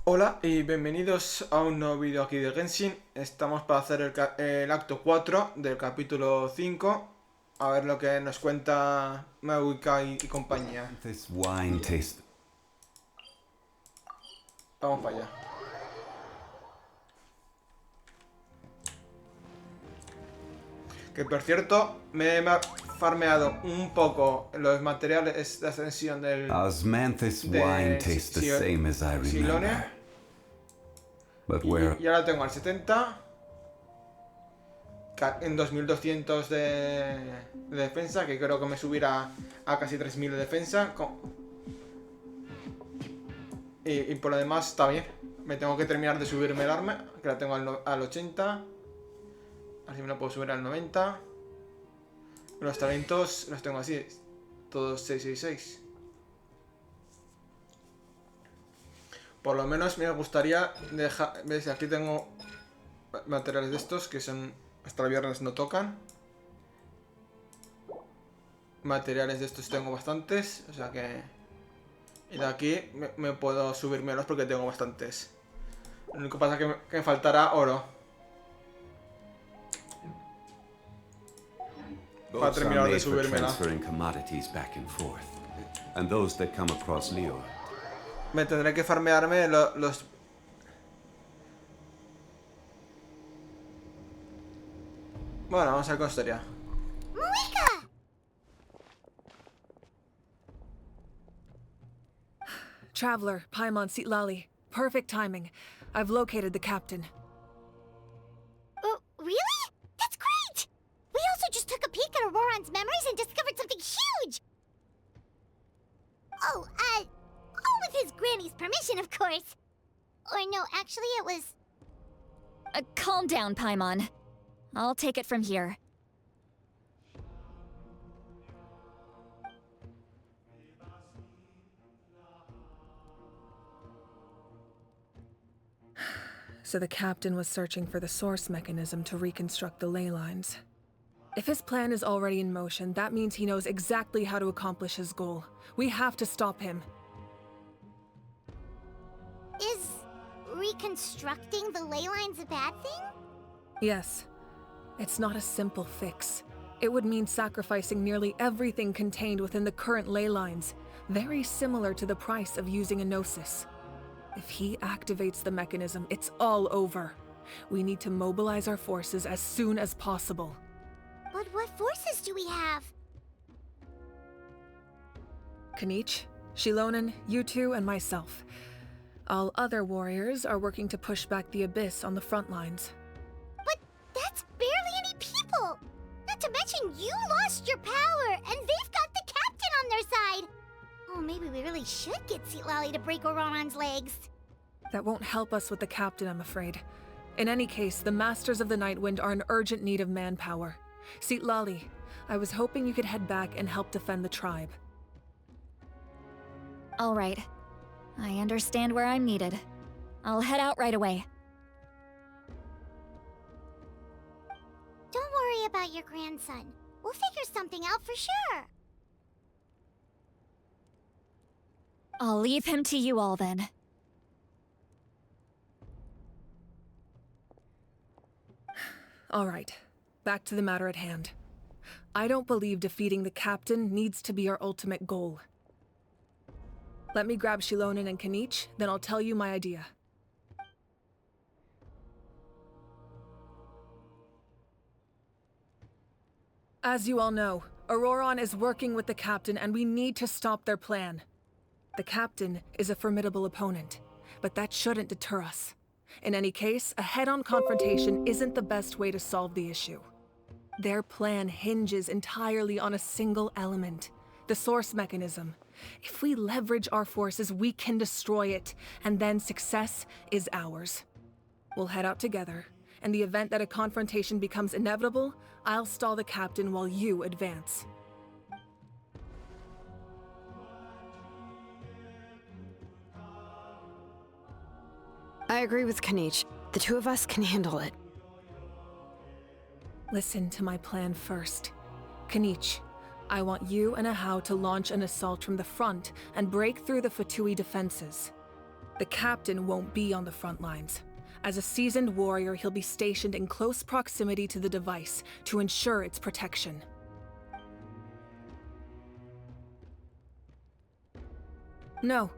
Hola y bienvenidos a un nuevo vídeo aquí de Genshin. Estamos para hacer el acto 4 del capítulo 5. A ver lo que nos cuenta Mauika y compañía. This wine tastes. Vamos para allá. Que por cierto, me he farmeado un poco los materiales de ascensión del... Osmanthus wine tastes the same as I remember. But where... Y ahora tengo al 70. En 2200 de defensa, que creo que me subirá a casi 3000 de defensa. Y por lo demás está bien. Me tengo que terminar de subirme el arma, que la tengo al 80. Así me lo puedo subir al 90. Los talentos los tengo así, todos 666. Por lo menos me gustaría dejar... ¿Ves? Aquí tengo materiales de estos que son... Hasta el viernes no tocan. Materiales de estos tengo bastantes, o sea que... Y de aquí me puedo subir menos porque tengo bastantes. Lo único que pasa es que me faltará oro. Para terminar de subírmela. Me tendré que farmearme los... Bueno, vamos a ver con historia. Traveler, Paimon Sitlali. Perfect timing. I've located the captain. Oh, really? That's great! We also just took a peek at Auroron's memories and discovered something huge! Oh, all with his granny's permission, of course. Or no, actually it was... Calm down, Paimon. I'll take it from here. So the captain was searching for the source mechanism to reconstruct the ley lines. If his plan is already in motion, that means he knows exactly how to accomplish his goal. We have to stop him. Is reconstructing the ley lines a bad thing? Yes. It's not a simple fix. It would mean sacrificing nearly everything contained within the current ley lines, very similar to the price of using a gnosis. If he activates the mechanism, it's all over. We need to mobilize our forces as soon as possible. But what forces do we have? Kanich, Shilonen, you two, and myself. All other warriors are working to push back the Abyss on the front lines. But that's barely any people! Not to mention you lost your power, and they've got the captain on their side! Oh, maybe we really should get Sitlali to break Auroron's legs. That won't help us with the captain, I'm afraid. In any case, the Masters of the Nightwind are in urgent need of manpower. Sitlali, I was hoping you could head back and help defend the tribe. All right. I understand where I'm needed. I'll head out right away. Don't worry about your grandson. We'll figure something out for sure. I'll leave him to you all then. All right, back to the matter at hand. I don't believe defeating the captain needs to be our ultimate goal. Let me grab Shilonen and Kanich, then I'll tell you my idea. As you all know, Auroron is working with the captain and we need to stop their plan. The captain is a formidable opponent, but that shouldn't deter us. In any case, a head-on confrontation isn't the best way to solve the issue. Their plan hinges entirely on a single element, the source mechanism. If we leverage our forces, we can destroy it, and then success is ours. We'll head out together. In the event that a confrontation becomes inevitable, I'll stall the captain while you advance. I agree with Kanich. The two of us can handle it. Listen to my plan first. Kanich, I want you and Ahau to launch an assault from the front and break through the Fatui defenses. The captain won't be on the front lines. As a seasoned warrior, he'll be stationed in close proximity to the device to ensure its protection. No.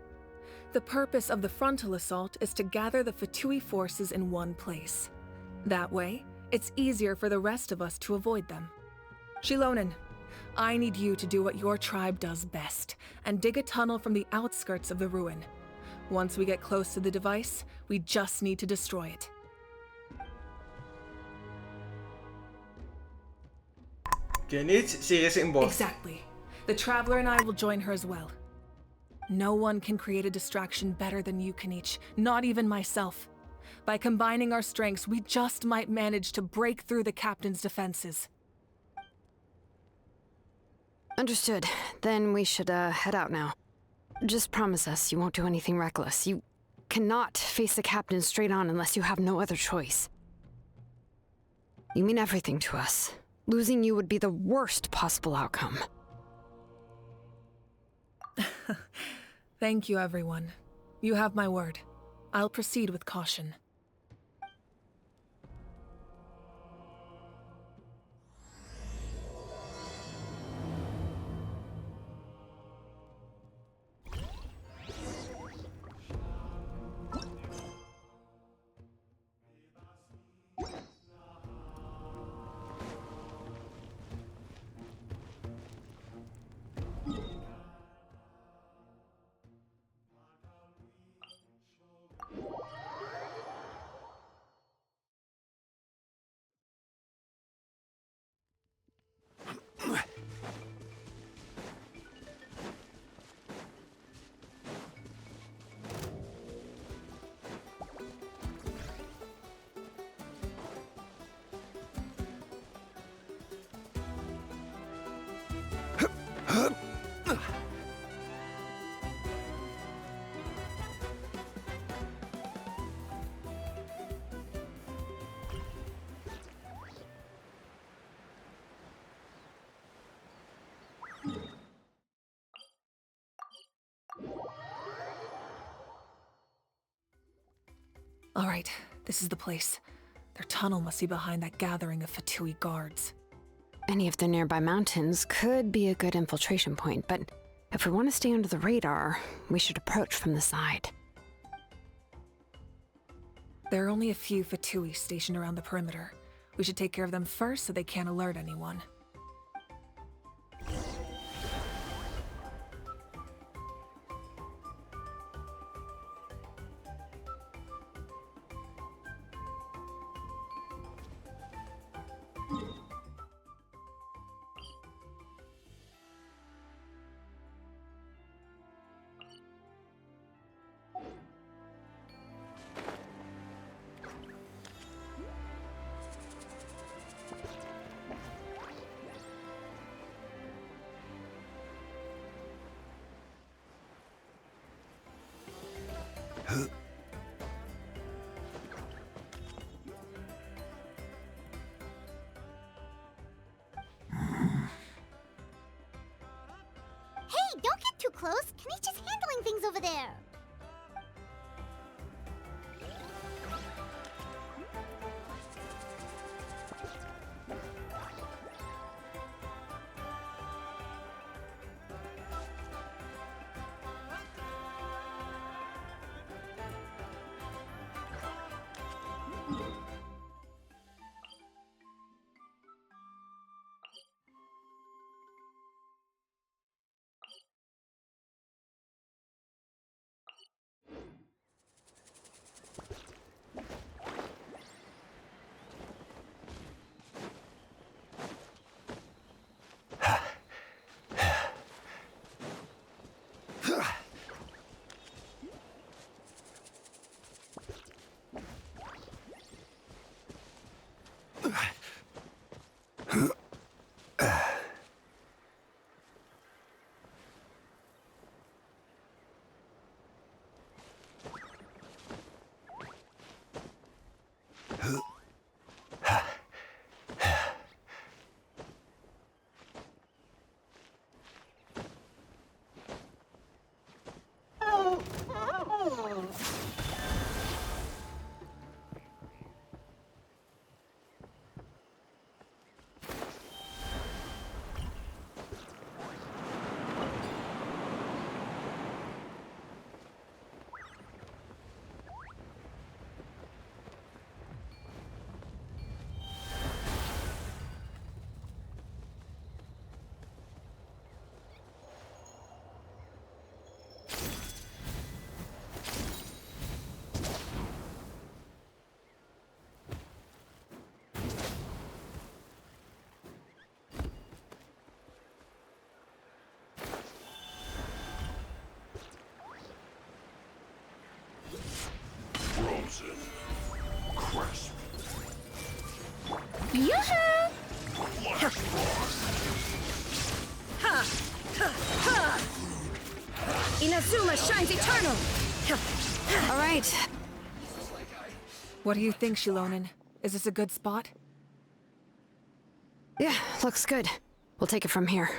The purpose of the frontal assault is to gather the Fatui forces in one place. That way, it's easier for the rest of us to avoid them. Shilonen, I need you to do what your tribe does best, and dig a tunnel from the outskirts of the ruin. Once we get close to the device, we just need to destroy it. Kenich sigue sin voz. Exactly. The Traveler and I will join her as well. No one can create a distraction better than you, Kenich, not even myself. By combining our strengths, we just might manage to break through the captain's defenses. Understood. Then we should head out now. Just promise us you won't do anything reckless. You cannot face the captain straight on unless you have no other choice. You mean everything to us. Losing you would be the worst possible outcome. Thank you, everyone. You have my word. I'll proceed with caution. All right, this is the place. Their tunnel must be behind that gathering of Fatui guards. Any of the nearby mountains could be a good infiltration point, but if we want to stay under the radar, we should approach from the side. There are only a few Fatui stationed around the perimeter. We should take care of them first so they can't alert anyone. Hey, don't get too close. Kenich is handling things over there. Yoo-hoo! Inazuma shines eternal! All right. What do you think, Shilonen? Is this a good spot? Yeah, looks good. We'll take it from here.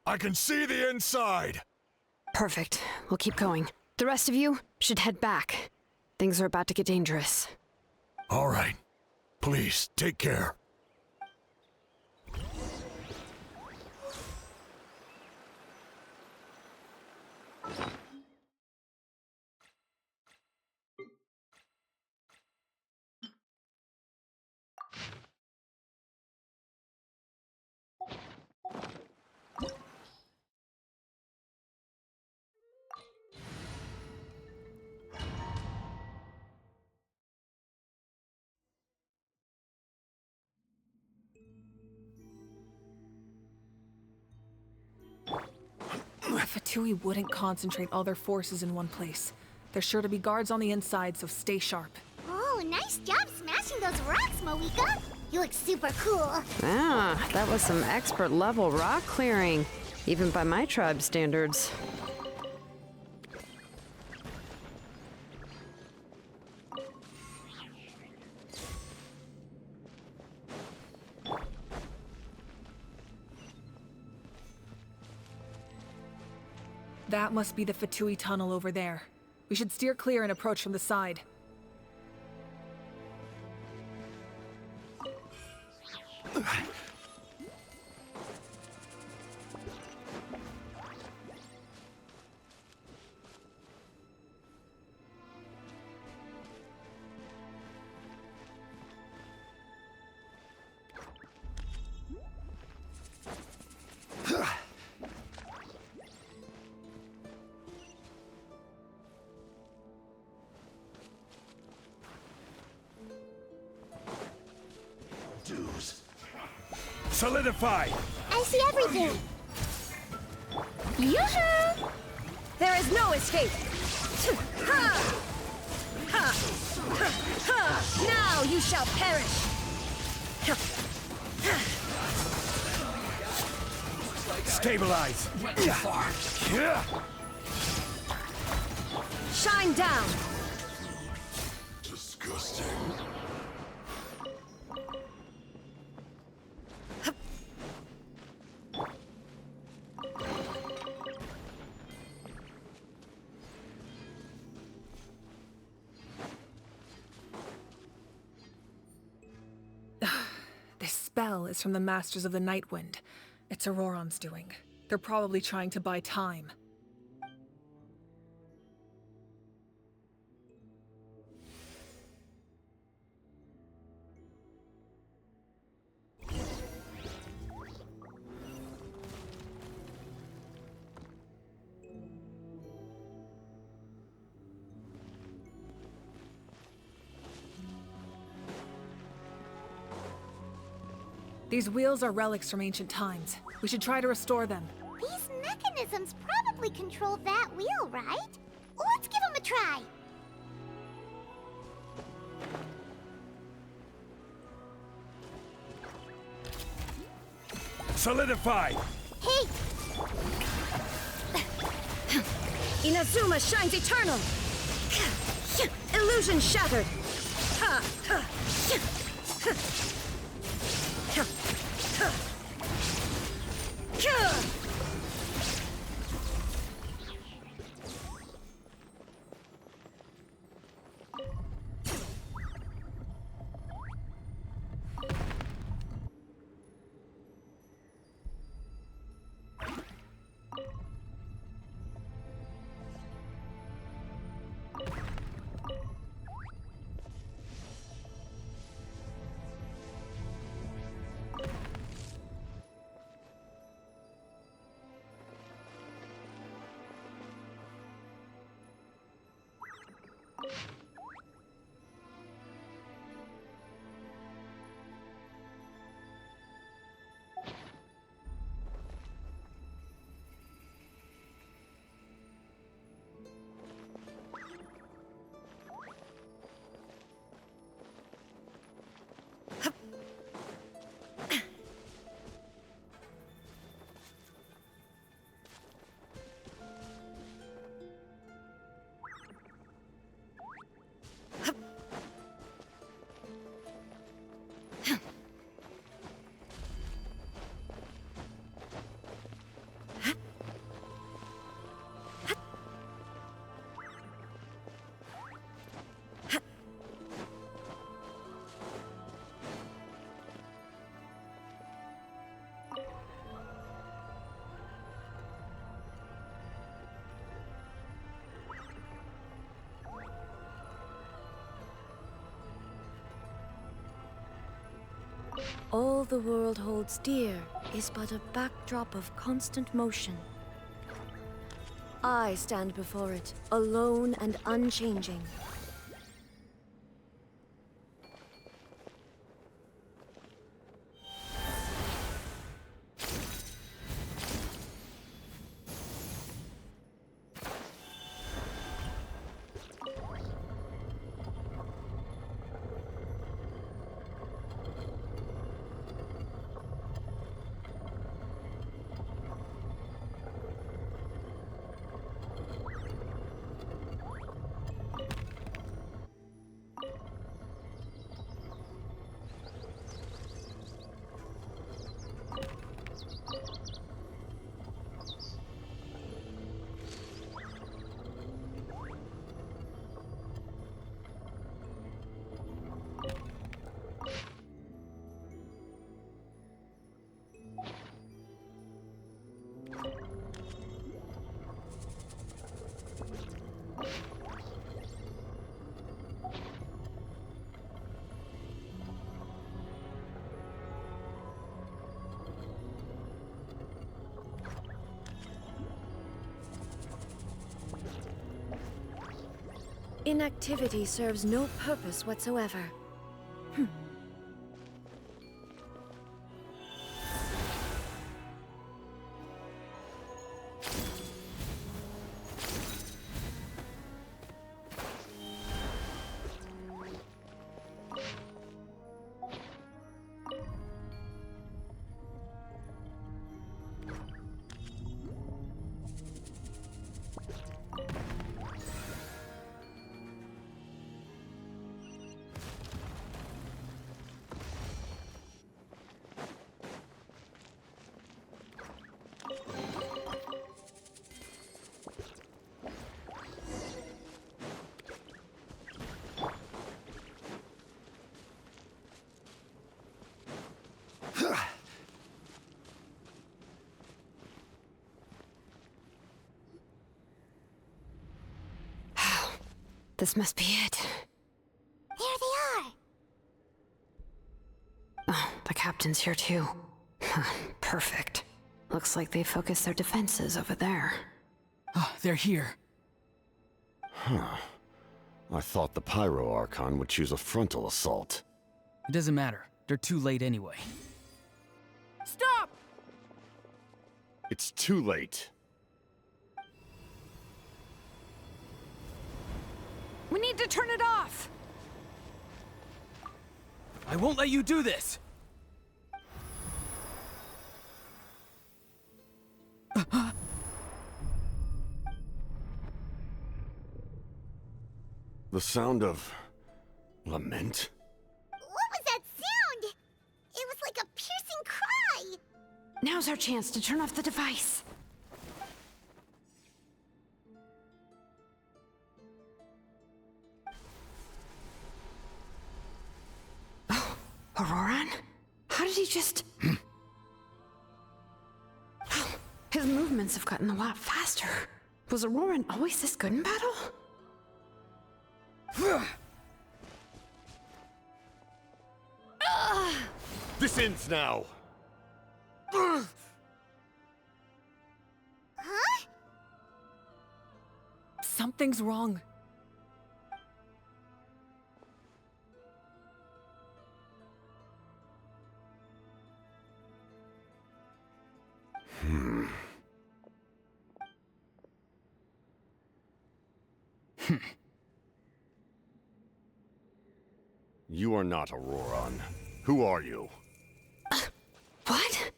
I can see the inside! Perfect. We'll keep going. The rest of you should head back. Things are about to get dangerous. All right. Please, take care. The Fatui wouldn't concentrate all their forces in one place. There's sure to be guards on the inside, so stay sharp. Oh, nice job smashing those rocks, Moika. You look super cool. Ah, that was some expert level rock clearing, even by my tribe's standards. That must be the Fatui tunnel over there. We should steer clear and approach from the side. Solidify! I see everything. Yoo-hoo! There is no escape! Ha! Ha! Ha! Now you shall perish! Stabilize! Shine down! Disgusting. This spell is from the Masters of the Night Wind. It's Auroron's doing. They're probably trying to buy time. These wheels are relics from ancient times. We should try to restore them. These mechanisms probably control that wheel, right? Let's give them a try. Solidify! Hey, Inazuma shines eternal! Illusion shattered! Ha! Ha! All the world holds dear is but a backdrop of constant motion. I stand before it, alone and unchanging. Inactivity serves no purpose whatsoever. This must be it. There they are! Oh, the captain's here too. Perfect. Looks like they focused their defenses over there. Oh, they're here. Huh. I thought the Pyro Archon would choose a frontal assault. It doesn't matter. They're too late anyway. Stop! It's too late. We need to turn it off! I won't let you do this! The sound of lament? What was that sound? It was like a piercing cry! Now's our chance to turn off the device. Oh, Auroran? How did he just... His movements have gotten a lot faster. Was Auroran always this good in battle? This ends now! Huh? Something's wrong. You are not Auroran. Who are you? What?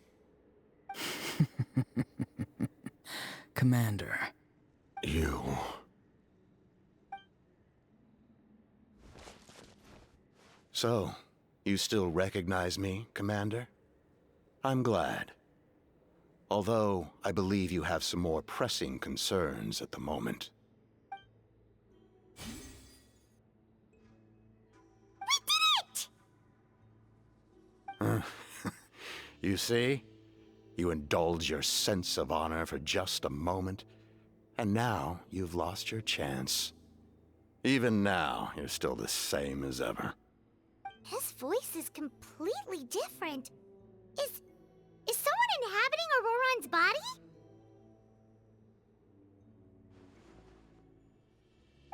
Commander. You... So, you still recognize me, Commander? I'm glad. Although, I believe you have some more pressing concerns at the moment. You see? You indulge your sense of honor for just a moment, and now you've lost your chance. Even now, you're still the same as ever. His voice is completely different. Is someone inhabiting Auroron's body?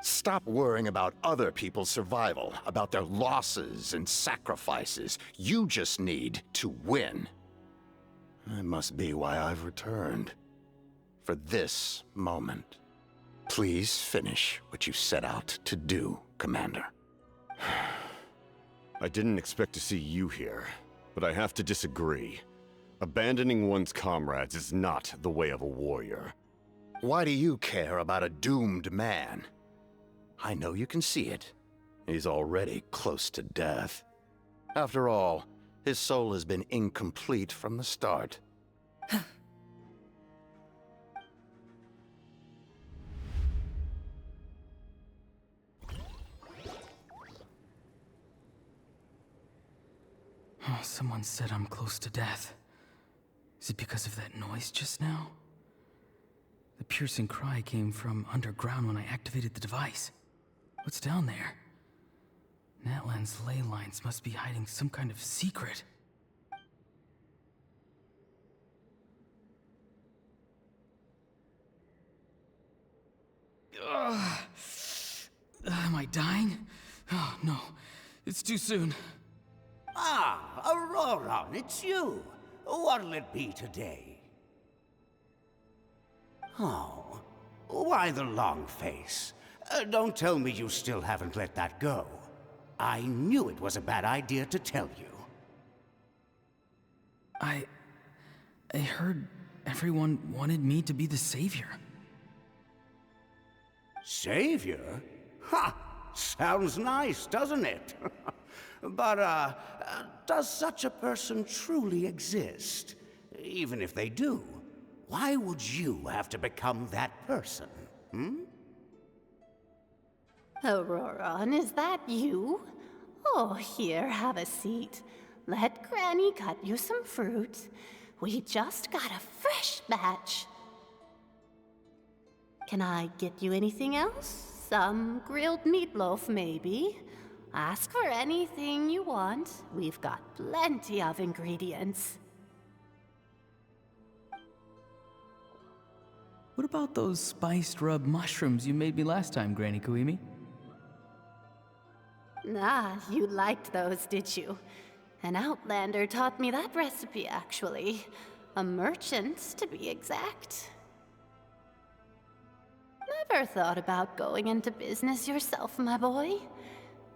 Stop worrying about other people's survival, about their losses and sacrifices. You just need to win. That must be why I've returned. For this moment. Please finish what you set out to do, Commander. I didn't expect to see you here, but I have to disagree. Abandoning one's comrades is not the way of a warrior. Why do you care about a doomed man? I know you can see it. He's already close to death. After all, his soul has been incomplete from the start. Oh, someone said I'm close to death. Is it because of that noise just now? The piercing cry came from underground when I activated the device. What's down there? Natlan's ley lines must be hiding some kind of secret. Am I dying? Oh, no. It's too soon. Ah, Auroron, it's you. What'll it be today? Oh, why the long face? Don't tell me you still haven't let that go. I knew it was a bad idea to tell you. I heard everyone wanted me to be the savior. Savior? Ha! Sounds nice, doesn't it? But, does such a person truly exist? Even if they do, why would you have to become that person, hmm? Auroron, is that you? Oh, here, have a seat. Let Granny cut you some fruit. We just got a fresh batch. Can I get you anything else? Some grilled meatloaf, maybe? Ask for anything you want. We've got plenty of ingredients. What about those spiced rub mushrooms you made me last time, Granny Kuimi? Ah, you liked those, did you? An outlander taught me that recipe, actually. A merchant, to be exact. Never thought about going into business yourself, my boy?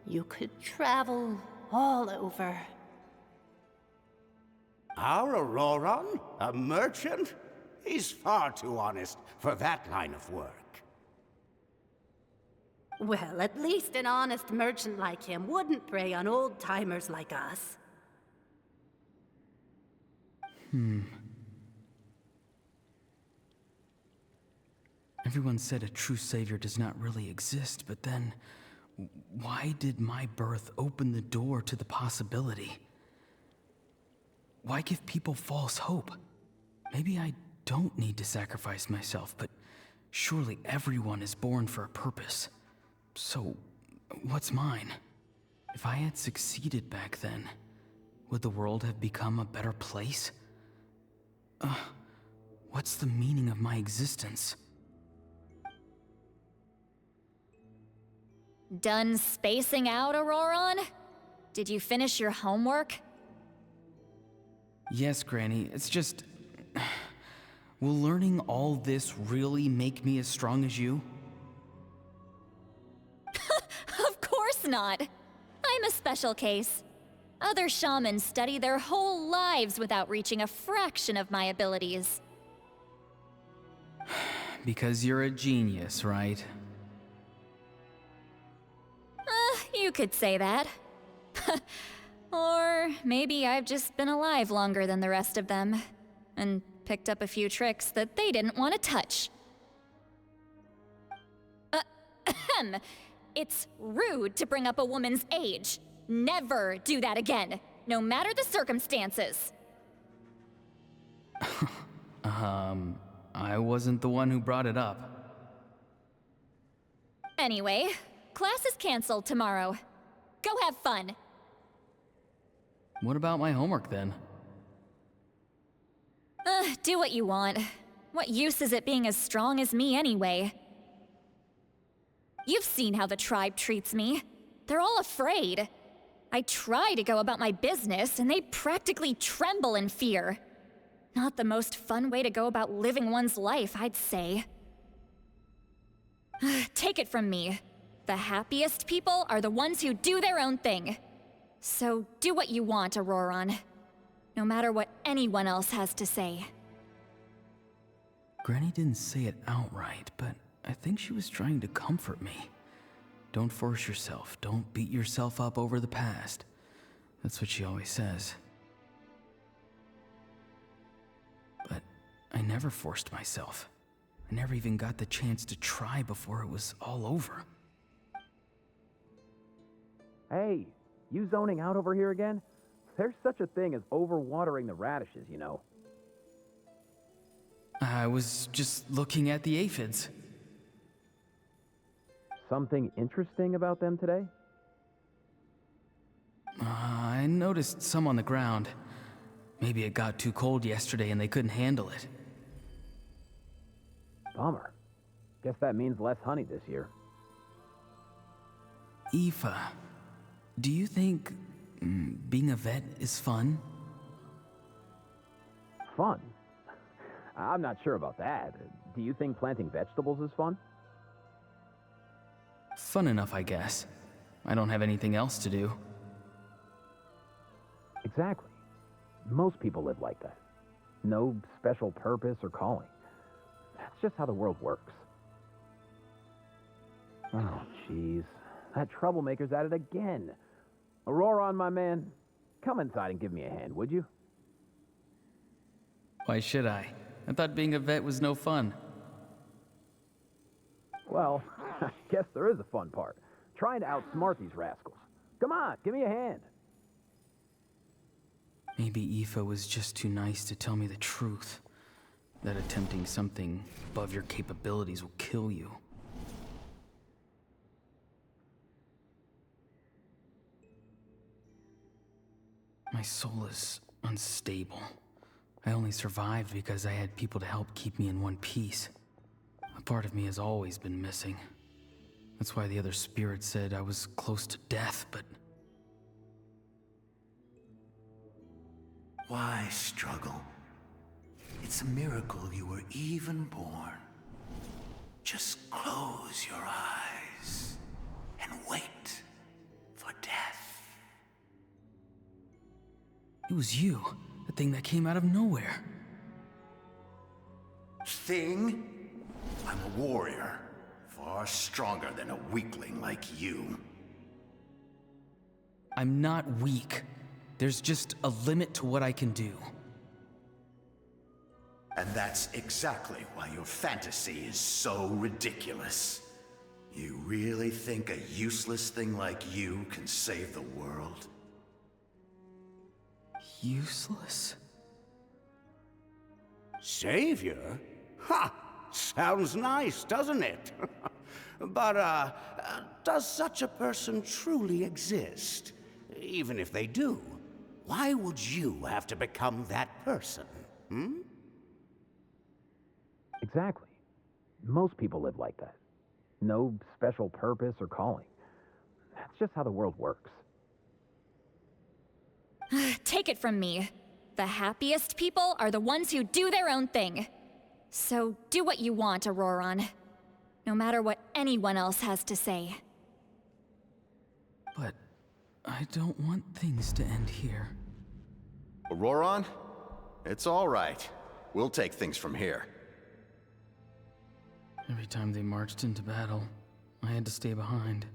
You could travel all over. Our Auroron? A merchant? He's far too honest for that line of work. Well, at least an honest merchant like him wouldn't prey on old-timers like us. Everyone said a true savior does not really exist, but then why did my birth open the door to the possibility? Why give people false hope? Maybe I don't need to sacrifice myself, but surely everyone is born for a purpose. So, what's mine? If I had succeeded back then, would the world have become a better place? What's the meaning of my existence? Done spacing out, Auroron? Did you finish your homework? Yes, Granny. It's just... Will learning all this really make me as strong as you? Of course not. I'm a special case. Other shamans study their whole lives without reaching a fraction of my abilities. Because you're a genius, right? You could say that. Or maybe I've just been alive longer than the rest of them, and picked up a few tricks that they didn't want to touch. It's rude to bring up a woman's age. Never do that again, no matter the circumstances. I wasn't the one who brought it up. Anyway, class is canceled tomorrow. Go have fun. What about my homework then? Do what you want. What use is it being as strong as me anyway? You've seen how the tribe treats me. They're all afraid. I try to go about my business, and they practically tremble in fear. Not the most fun way to go about living one's life, I'd say. Take it from me. The happiest people are the ones who do their own thing. So do what you want, Auroron. No matter what anyone else has to say. Granny didn't say it outright, but I think she was trying to comfort me. Don't force yourself. Don't beat yourself up over the past. That's what she always says. But I never forced myself. I never even got the chance to try before it was all over. Hey, you zoning out over here again? There's such a thing as overwatering the radishes, you know. I was just looking at the aphids. Something interesting about them today? I noticed some on the ground. Maybe it got too cold yesterday and they couldn't handle it. Bummer. Guess that means less honey this year. Aoife, do you think being a vet is fun? Fun? I'm not sure about that. Do you think planting vegetables is fun? Fun enough, I guess. I don't have anything else to do. Exactly. Most people live like that. No special purpose or calling. That's just how the world works. Oh, jeez. That troublemaker's at it again. Auroron, my man, come inside and give me a hand, would you? Why should I? I thought being a vet was no fun. Well, I guess there is a fun part. Trying to outsmart these rascals. Come on, give me a hand. Maybe Aoife was just too nice to tell me the truth. That attempting something above your capabilities will kill you. My soul is unstable. I only survived because I had people to help keep me in one piece. A part of me has always been missing. That's why the other spirits said I was close to death, but... Why struggle? It's a miracle you were even born. Just close your eyes and wait for death. It was you, the thing that came out of nowhere. Thing? I'm a warrior, far stronger than a weakling like you. I'm not weak. There's just a limit to what I can do. And that's exactly why your fantasy is so ridiculous. You really think a useless thing like you can save the world? Useless? Savior? Ha! Sounds nice, doesn't it? But, does such a person truly exist? Even if they do, why would you have to become that person, hmm? Exactly. Most people live like that. No special purpose or calling. That's just how the world works. Take it from me. The happiest people are the ones who do their own thing. So do what you want, Auroron. No matter what anyone else has to say. But I don't want things to end here. Auroron? It's all right. We'll take things from here. Every time they marched into battle, I had to stay behind.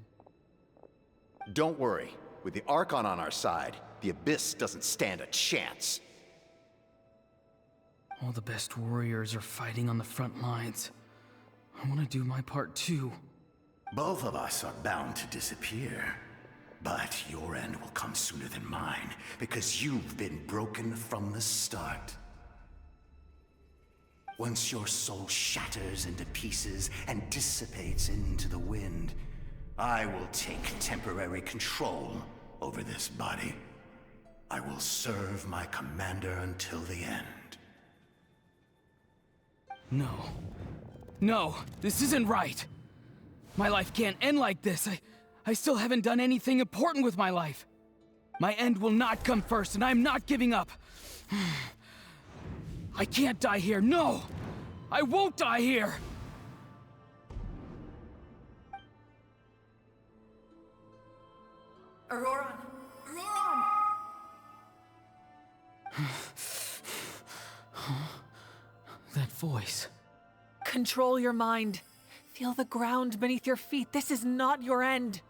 Don't worry. With the Archon on our side, the Abyss doesn't stand a chance. All the best warriors are fighting on the front lines. I want to do my part too. Both of us are bound to disappear. But your end will come sooner than mine, because you've been broken from the start. Once your soul shatters into pieces and dissipates into the wind, I will take temporary control over this body. I will serve my commander until the end. No. No, this isn't right. My life can't end like this. I still haven't done anything important with my life. My end will not come first, and I'm not giving up. I can't die here. No! I won't die here! Auroran! Auroran! That voice. Control your mind. Feel the ground beneath your feet. This is not your end.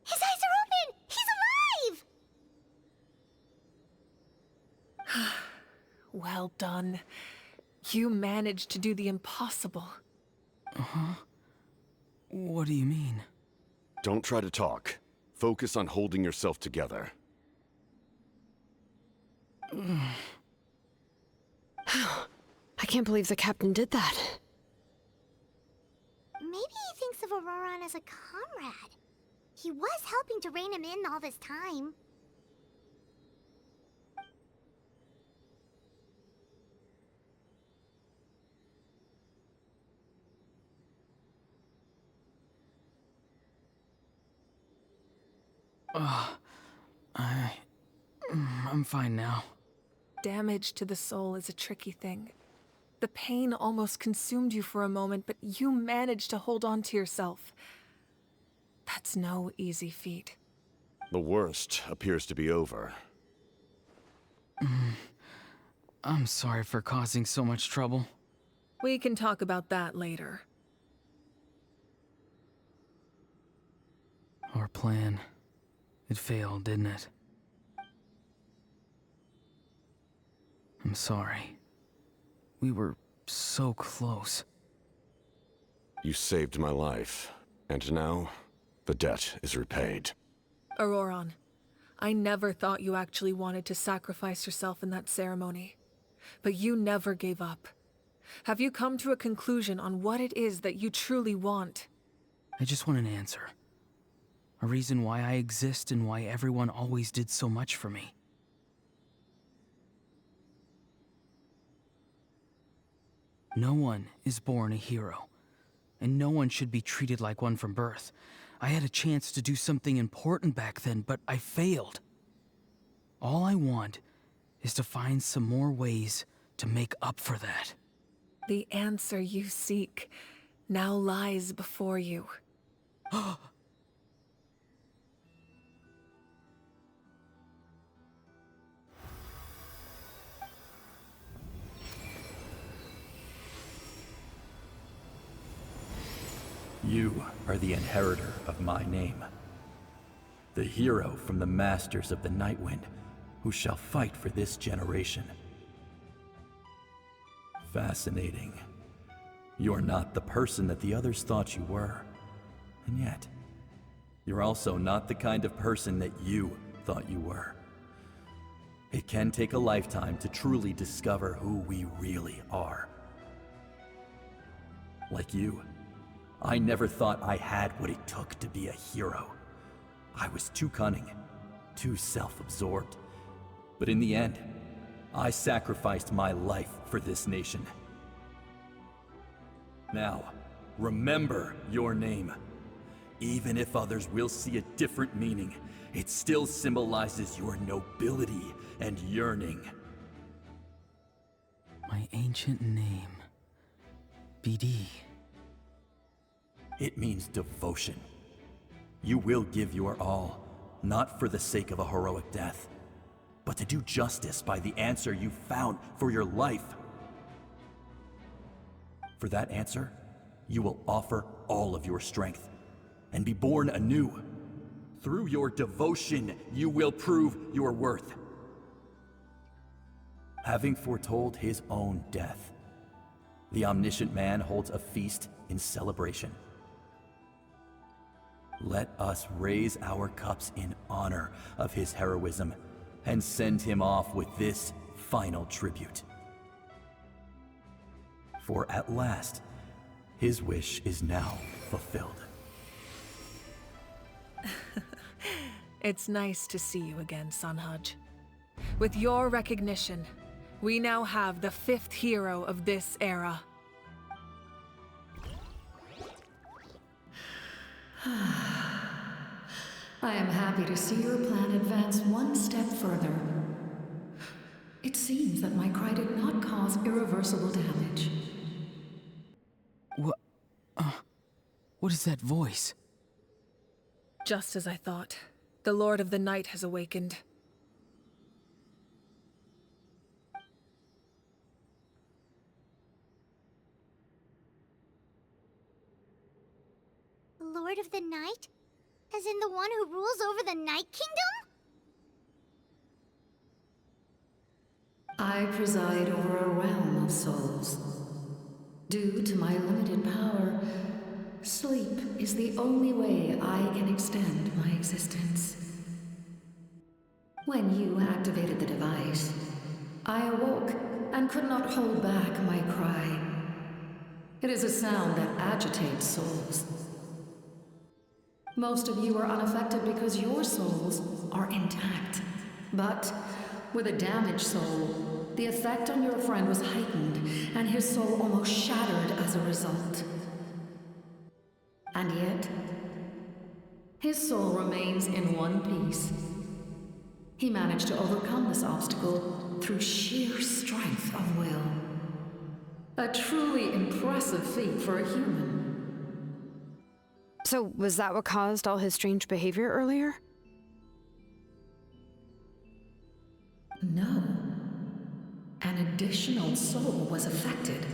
His eyes are open! He's alive! Well done. You managed to do the impossible. Uh-huh. What do you mean? Don't try to talk. Focus on holding yourself together. I can't believe the captain did that. Maybe he thinks of Auroran as a comrade. He was helping to rein him in all this time. I'm fine now. Damage to the soul is a tricky thing. The pain almost consumed you for a moment, but you managed to hold on to yourself. That's no easy feat. The worst appears to be over. I'm sorry for causing so much trouble. We can talk about that later. Our plan, it failed, didn't it? I'm sorry. We were so close. You saved my life, and now the debt is repaid. Auroran, I never thought you actually wanted to sacrifice yourself in that ceremony. But you never gave up. Have you come to a conclusion on what it is that you truly want? I just want an answer. A reason why I exist and why everyone always did so much for me. No one is born a hero, and no one should be treated like one from birth. I had a chance to do something important back then, but I failed. All I want is to find some more ways to make up for that. The answer you seek now lies before you. You are the inheritor of my name. The hero from the masters of the Nightwind, who shall fight for this generation. Fascinating. You're not the person that the others thought you were. And yet, you're also not the kind of person that you thought you were. It can take a lifetime to truly discover who we really are. Like you, I never thought I had what it took to be a hero. I was too cunning, too self-absorbed. But in the end, I sacrificed my life for this nation. Now, remember your name. Even if others will see a different meaning, it still symbolizes your nobility and yearning. My ancient name, BD. It means devotion. You will give your all, not for the sake of a heroic death, but to do justice by the answer you found for your life. For that answer, you will offer all of your strength and be born anew. Through your devotion, you will prove your worth. having foretold his own death. The omniscient man holds a feast in celebration. Let us raise our cups in honor of his heroism and send him off with this final tribute. For at last, his wish is now fulfilled. It's nice to see you again, Sanhaj. With your recognition, we now have the 5th hero of this era. I am happy to see your plan advance one step further. It seems that my cry did not cause irreversible damage. What is that voice? Just as I thought. The Lord of the Night has awakened. The Lord of the Night? As in the one who rules over the Night Kingdom? I preside over a realm of souls. Due to my limited power, sleep is the only way I can extend my existence. When you activated the device, I awoke and could not hold back my cry. It is a sound that agitates souls. Most of you are unaffected because your souls are intact. But with a damaged soul, the effect on your friend was heightened, and his soul almost shattered as a result. And yet, his soul remains in one piece. He managed to overcome this obstacle through sheer strength of will. A truly impressive feat for a human. So, was that what caused all his strange behavior earlier? No. An additional soul was affected.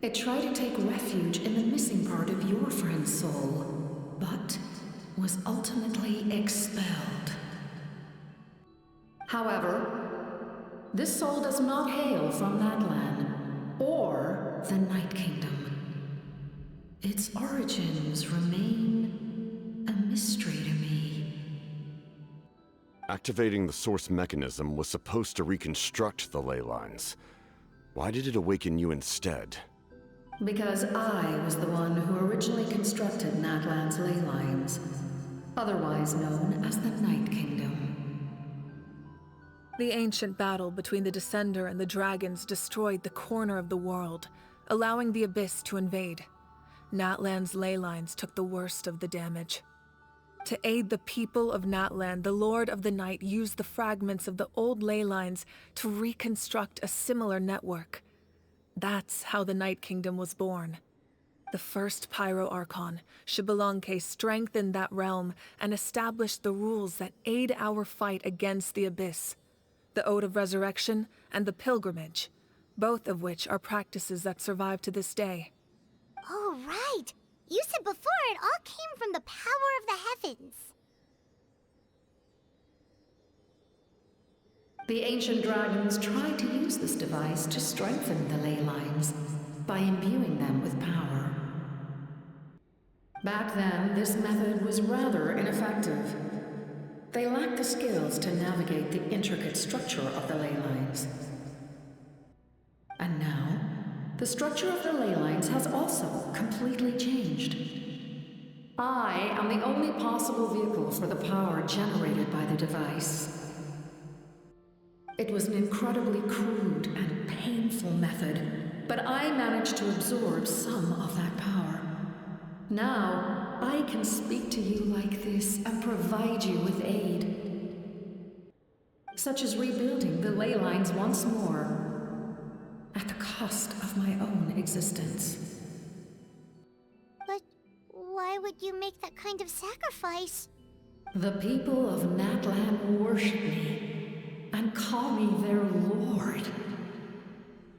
It tried to take refuge in the missing part of your friend's soul, but was ultimately expelled. However, this soul does not hail from Natlan or the Night Kingdom. Its origins remain a mystery to me. Activating the source mechanism was supposed to reconstruct the ley lines. Why did it awaken you instead? Because I was the one who originally constructed Natlan's ley lines, otherwise known as the Night Kingdom. The ancient battle between the Descender and the dragons destroyed the corner of the world, allowing the Abyss to invade. Natlan's ley lines took the worst of the damage. To aid the people of Natlan, the Lord of the Night used the fragments of the old ley lines to reconstruct a similar network. That's how the Night Kingdom was born. The first Pyro Archon, Xbalanque, strengthened that realm and established the rules that aid our fight against the Abyss. The Ode of Resurrection and the Pilgrimage, both of which are practices that survive to this day. Oh, right! You said before it all came from the power of the heavens. The ancient dragons tried to use this device to strengthen the ley lines by imbuing them with power. Back then, this method was rather ineffective. They lacked the skills to navigate the intricate structure of the ley lines. And now, the structure of the ley lines has also completely changed. I am the only possible vehicle for the power generated by the device. It was an incredibly crude and painful method, but I managed to absorb some of that power. Now, I can speak to you like this and provide you with aid. Such as rebuilding the ley lines once more, at the cost of my own existence. But why would you make that kind of sacrifice? The people of Natlan worship me and call me their lord.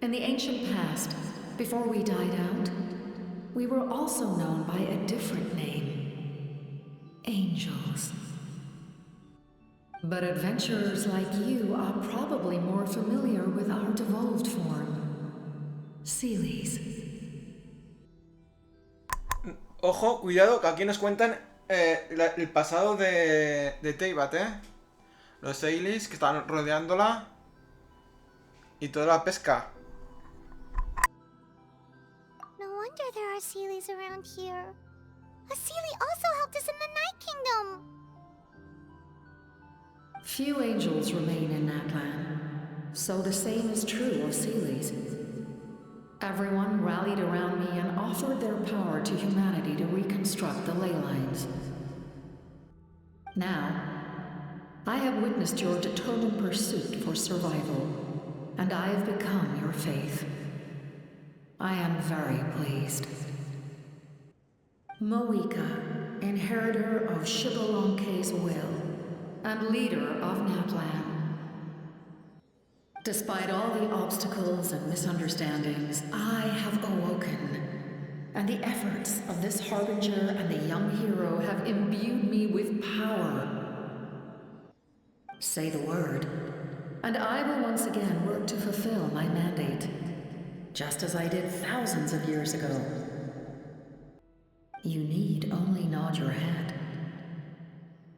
In the ancient past, before we died out, we were also known by a different name. Angels. But adventurers like you are probably more familiar with our devolved form. Sealies. Ojo, cuidado, que aquí nos cuentan el pasado de Teyvat, Los Sealies que están rodeándola. Y toda la pesca. No wonder there are Sealies around here. A Sealie also helped us in the Night Kingdom. Few angels remain in Natlan, so the same is true of Sealies. Everyone rallied around me and offered their power to humanity to reconstruct the ley lines. Now, I have witnessed your determined pursuit for survival, and I have become your faith. I am very pleased. Moika, inheritor of Shibalonke's will, and leader of Natlan. Despite all the obstacles and misunderstandings, I have awoken, and the efforts of this harbinger and the young hero have imbued me with power. Say the word, and I will once again work to fulfill my mandate, just as I did thousands of years ago. You need only nod your head.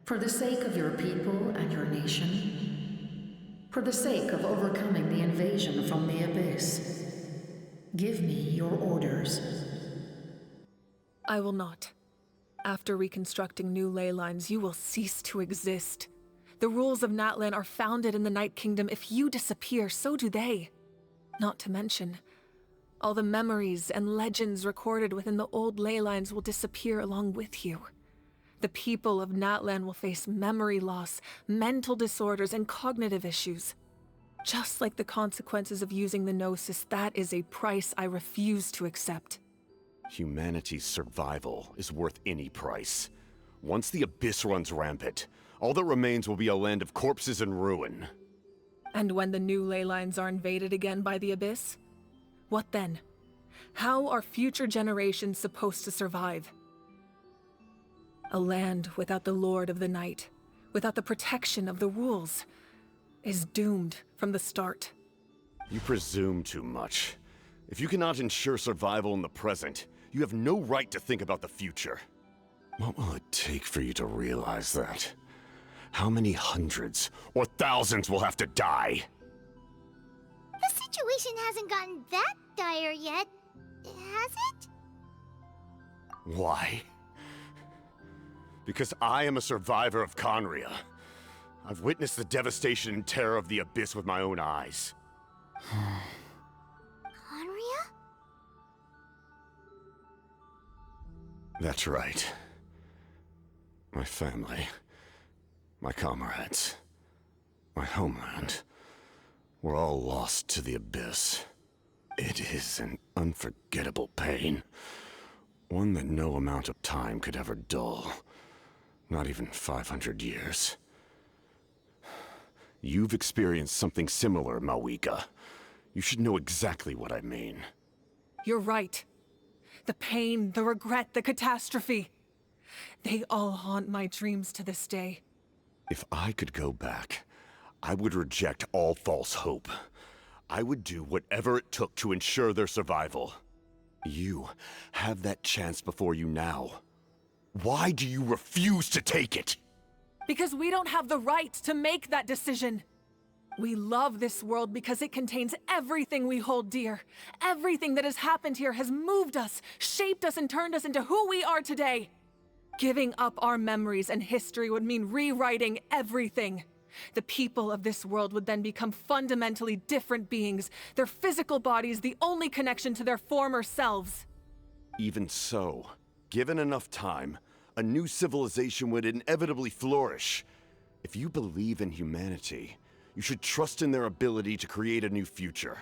For the sake of your people and your nation, for the sake of overcoming the invasion from the Abyss, give me your orders. I will not. After reconstructing new ley lines, you will cease to exist. The rules of Natlan are founded in the Night Kingdom. If you disappear, so do they. Not to mention, all the memories and legends recorded within the old ley lines will disappear along with you. The people of Natlan will face memory loss, mental disorders, and cognitive issues. Just like the consequences of using the Gnosis, that is a price I refuse to accept. Humanity's survival is worth any price. Once the Abyss runs rampant, all that remains will be a land of corpses and ruin. And when the new ley lines are invaded again by the Abyss? What then? How are future generations supposed to survive? A land without the Lord of the Night, without the protection of the rules, is doomed from the start. You presume too much. If you cannot ensure survival in the present, you have no right to think about the future. What will it take for you to realize that? How many hundreds or thousands will have to die? The situation hasn't gotten that dire yet, has it? Why? Because I am a survivor of Conria. I've witnessed the devastation and terror of the Abyss with my own eyes. Conria? That's right. My family, my comrades, my homeland, were all lost to the Abyss. It is an unforgettable pain. One that no amount of time could ever dull. Not even 500 years. You've experienced something similar, Mawika. You should know exactly what I mean. You're right. The pain, the regret, the catastrophe. They all haunt my dreams to this day. If I could go back, I would reject all false hope. I would do whatever it took to ensure their survival. You have that chance before you now. Why do you refuse to take it? Because we don't have the right to make that decision. We love this world because it contains everything we hold dear. Everything that has happened here has moved us, shaped us, and turned us into who we are today. Giving up our memories and history would mean rewriting everything. The people of this world would then become fundamentally different beings, their physical bodies the only connection to their former selves. Even so, given enough time, a new civilization would inevitably flourish. If you believe in humanity, you should trust in their ability to create a new future.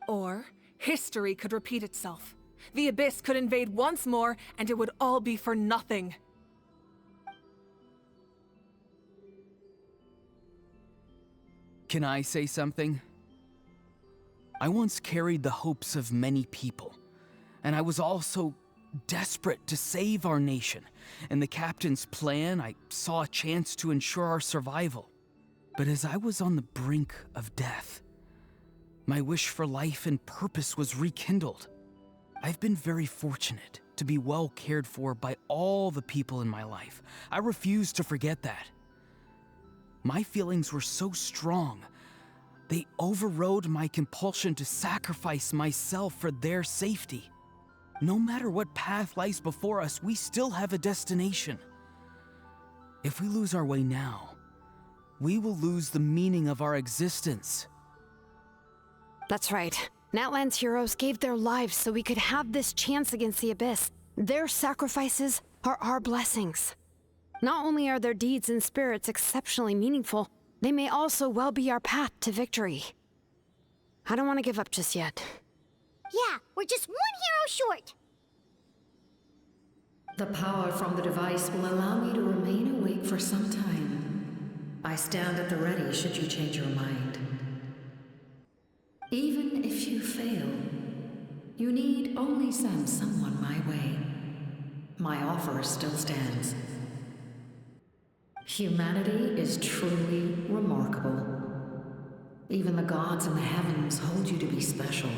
Or, history could repeat itself. The Abyss could invade once more, and it would all be for nothing. Can I say something? I once carried the hopes of many people, and I was also desperate to save our nation. In the captain's plan, I saw a chance to ensure our survival. But as I was on the brink of death, my wish for life and purpose was rekindled. I've been very fortunate to be well cared for by all the people in my life. I refuse to forget that. My feelings were so strong, they overrode my compulsion to sacrifice myself for their safety. No matter what path lies before us, we still have a destination. If we lose our way now, we will lose the meaning of our existence. That's right. Natlan's heroes gave their lives so we could have this chance against the Abyss. Their sacrifices are our blessings. Not only are their deeds and spirits exceptionally meaningful, they may also well be our path to victory. I don't want to give up just yet. Yeah, we're just one hero short. The power from the device will allow me to remain awake for some time. I stand at the ready should you change your mind. Even if you fail, you need only send someone my way. My offer still stands. Humanity is truly remarkable. Even the gods in the heavens hold you to be special.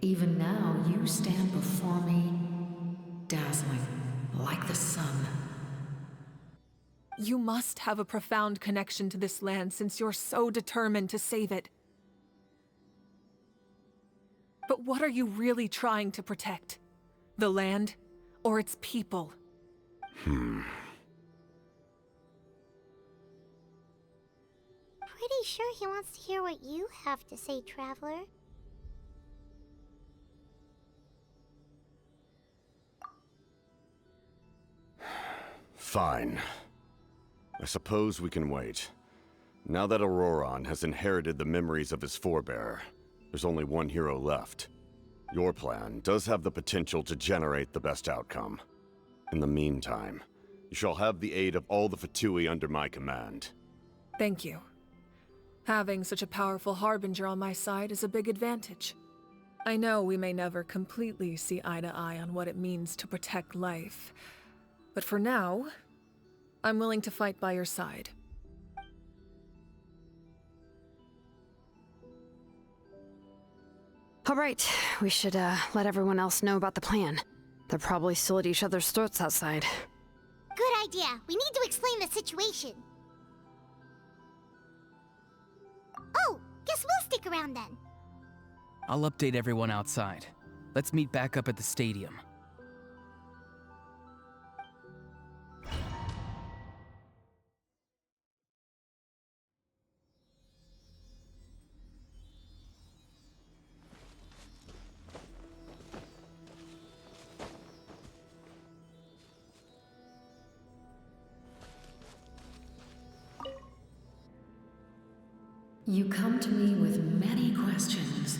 Even now, you stand before me, dazzling like the sun. You must have a profound connection to this land since you're so determined to save it. But what are you really trying to protect? The land or its people? Pretty sure he wants to hear what you have to say, Traveler. Fine. I suppose we can wait. Now that Auroron has inherited the memories of his forebear, there's only one hero left. Your plan does have the potential to generate the best outcome. In the meantime, you shall have the aid of all the Fatui under my command. Thank you. Having such a powerful harbinger on my side is a big advantage. I know we may never completely see eye to eye on what it means to protect life, but for now, I'm willing to fight by your side. All right, we should let everyone else know about the plan. They're probably still at each other's throats outside. Good idea. We need to explain the situation. Oh, guess we'll stick around then. I'll update everyone outside. Let's meet back up at the stadium. You come to me with many questions,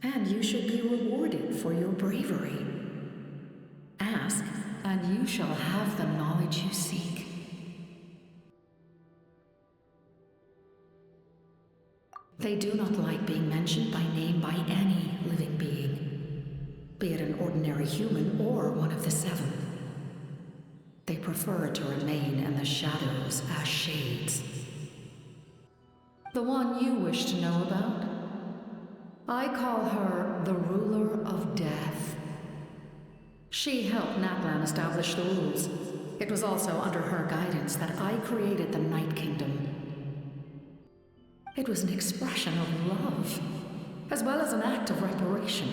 and you should be rewarded for your bravery. Ask, and you shall have the knowledge you seek. They do not like being mentioned by name by any living being, be it an ordinary human or one of the seven. They prefer to remain in the shadows as shades. The one you wish to know about? I call her the Ruler of Death. She helped Natlan establish the rules. It was also under her guidance that I created the Night Kingdom. It was an expression of love, as well as an act of reparation.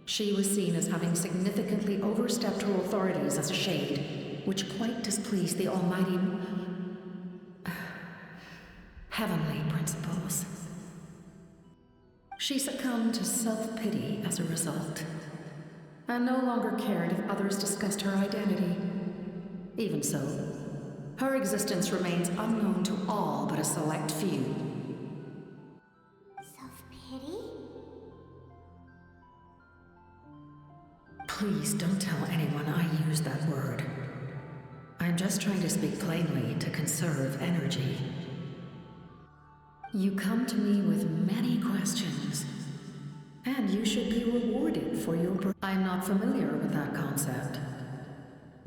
She was seen as having significantly overstepped her authorities as a shade, which quite displeased the almighty heavenly principles. She succumbed to self-pity as a result, and no longer cared if others discussed her identity. Even so, her existence remains unknown to all but a select few. Self-pity? Please don't tell anyone I used that word. I'm just trying to speak plainly to conserve energy. You come to me with many questions, and you should be rewarded for your I'm not familiar with that concept.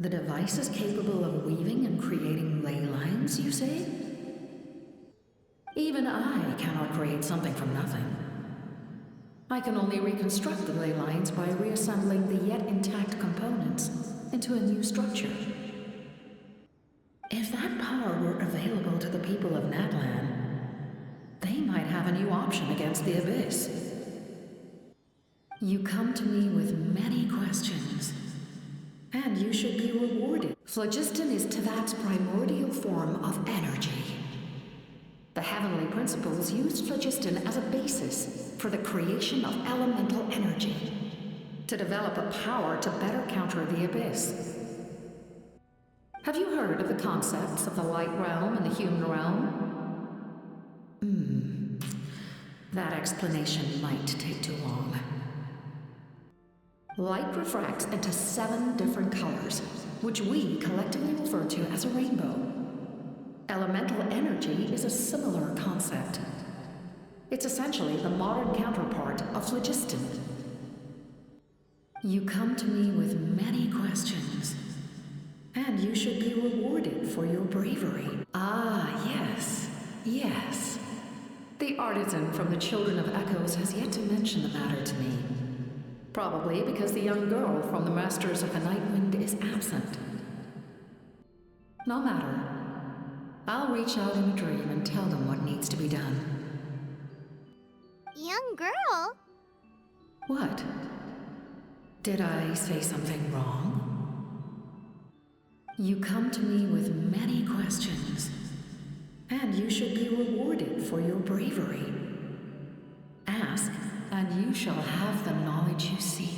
The device is capable of weaving and creating ley lines, you say? Even I cannot create something from nothing. I can only reconstruct the ley lines by reassembling the yet intact components into a new structure. If that power were available to the people of Natlan, they might have a new option against the Abyss. You come to me with many questions, and you should be rewarded. Phlogiston is Teyvat's primordial form of energy. The heavenly principles used phlogiston as a basis for the creation of elemental energy, to develop a power to better counter the Abyss. Have you heard of the concepts of the light realm and the human realm? That explanation might take too long. Light refracts into 7 different colors, which we collectively refer to as a rainbow. Elemental energy is a similar concept. It's essentially the modern counterpart of phlogiston. You come to me with many questions, and you should be rewarded for your bravery. Ah, yes, yes. The artisan from the Children of Echoes has yet to mention the matter to me. Probably because the young girl from the Masters of the Nightwind is absent. No matter. I'll reach out in a dream and tell them what needs to be done. Young girl? What? Did I say something wrong? You come to me with many questions, and you should be rewarded for your bravery. Ask, and you shall have the knowledge you seek.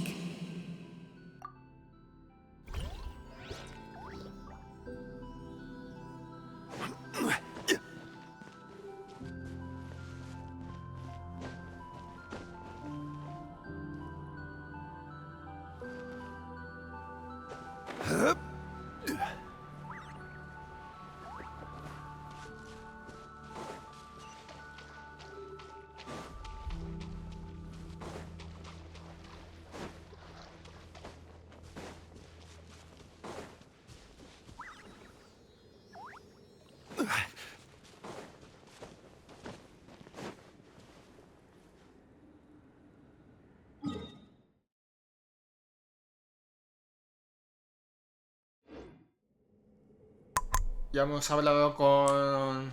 Ya hemos hablado con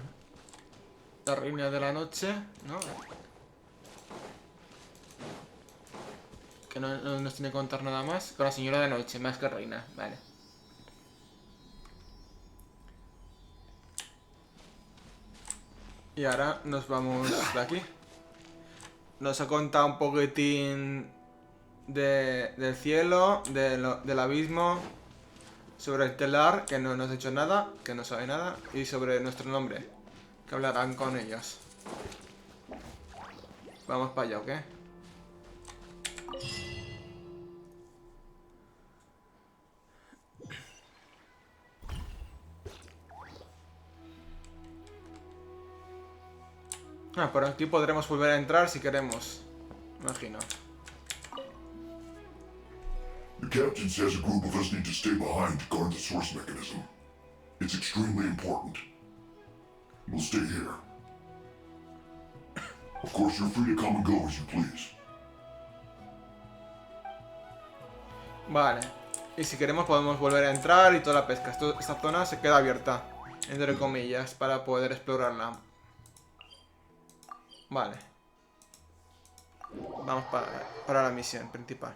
la reina de la noche, ¿no? Que no nos tiene que contar nada más. Con la señora de noche, más que reina, vale. Y ahora nos vamos de aquí. Nos ha contado un poquitín del cielo, del abismo, sobre el telar, que no nos ha hecho nada, que no sabe nada, y sobre nuestro nombre, que hablarán con ellos. Vamos para allá, ¿ok? Ah, por aquí podremos volver a entrar si queremos, imagino. The captain says a group of us need to stay behind to guard the source mechanism. It's extremely important. We'll stay here. Of course, you're free to come and go as you please. Vale. Y si queremos podemos volver a entrar y toda la pesca. Esta zona se queda abierta, entre comillas, para poder explorarla. Vale. Vamos para la misión principal.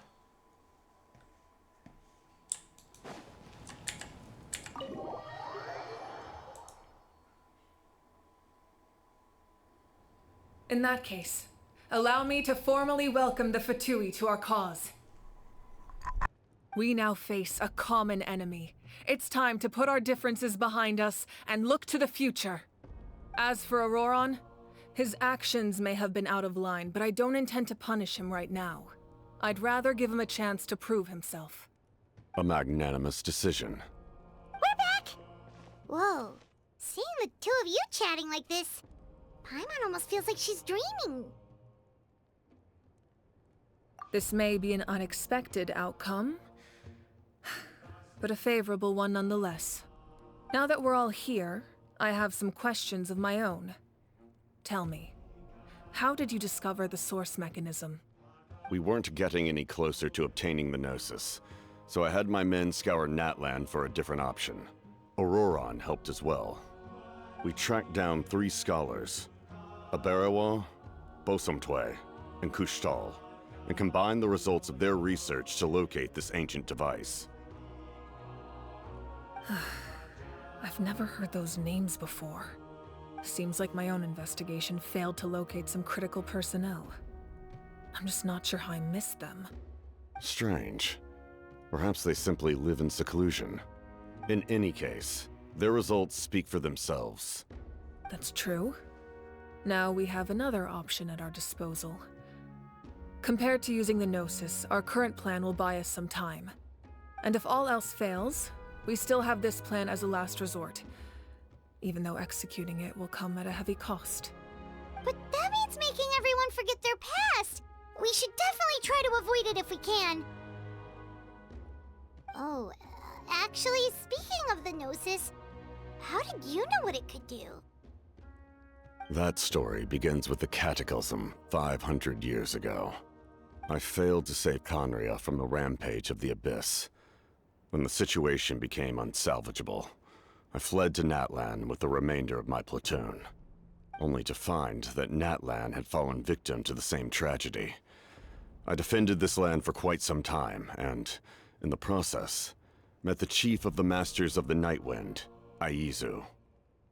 In that case, allow me to formally welcome the Fatui to our cause. We now face a common enemy. It's time to put our differences behind us and look to the future. As for Auroron, his actions may have been out of line, but I don't intend to punish him right now. I'd rather give him a chance to prove himself. A magnanimous decision. We're back! Whoa. Seeing the two of you chatting like this, Paimon almost feels like she's dreaming. This may be an unexpected outcome, but a favorable one nonetheless. Now that we're all here, I have some questions of my own. Tell me, how did you discover the source mechanism? We weren't getting any closer to obtaining the Gnosis, so I had my men scour Natlan for a different option. Auroron helped as well. We tracked down 3 scholars, Aberawa, Bosomtwe, and Kushtal, and combined the results of their research to locate this ancient device. I've never heard those names before. Seems like my own investigation failed to locate some critical personnel. I'm just not sure how I missed them. Strange. Perhaps they simply live in seclusion. In any case, their results speak for themselves. That's true. Now we have another option at our disposal. Compared to using the Gnosis, our current plan will buy us some time. And if all else fails, we still have this plan as a last resort, even though executing it will come at a heavy cost. But that means making everyone forget their past! We should definitely try to avoid it if we can. Oh, actually, speaking of the Gnosis, how did you know what it could do? That story begins with the Cataclysm 500 years ago. I failed to save Conria from the rampage of the Abyss. When the situation became unsalvageable, I fled to Natlan with the remainder of my platoon, only to find that Natlan had fallen victim to the same tragedy. I defended this land for quite some time, and, in the process, met the chief of the Masters of the Nightwind, Aizu.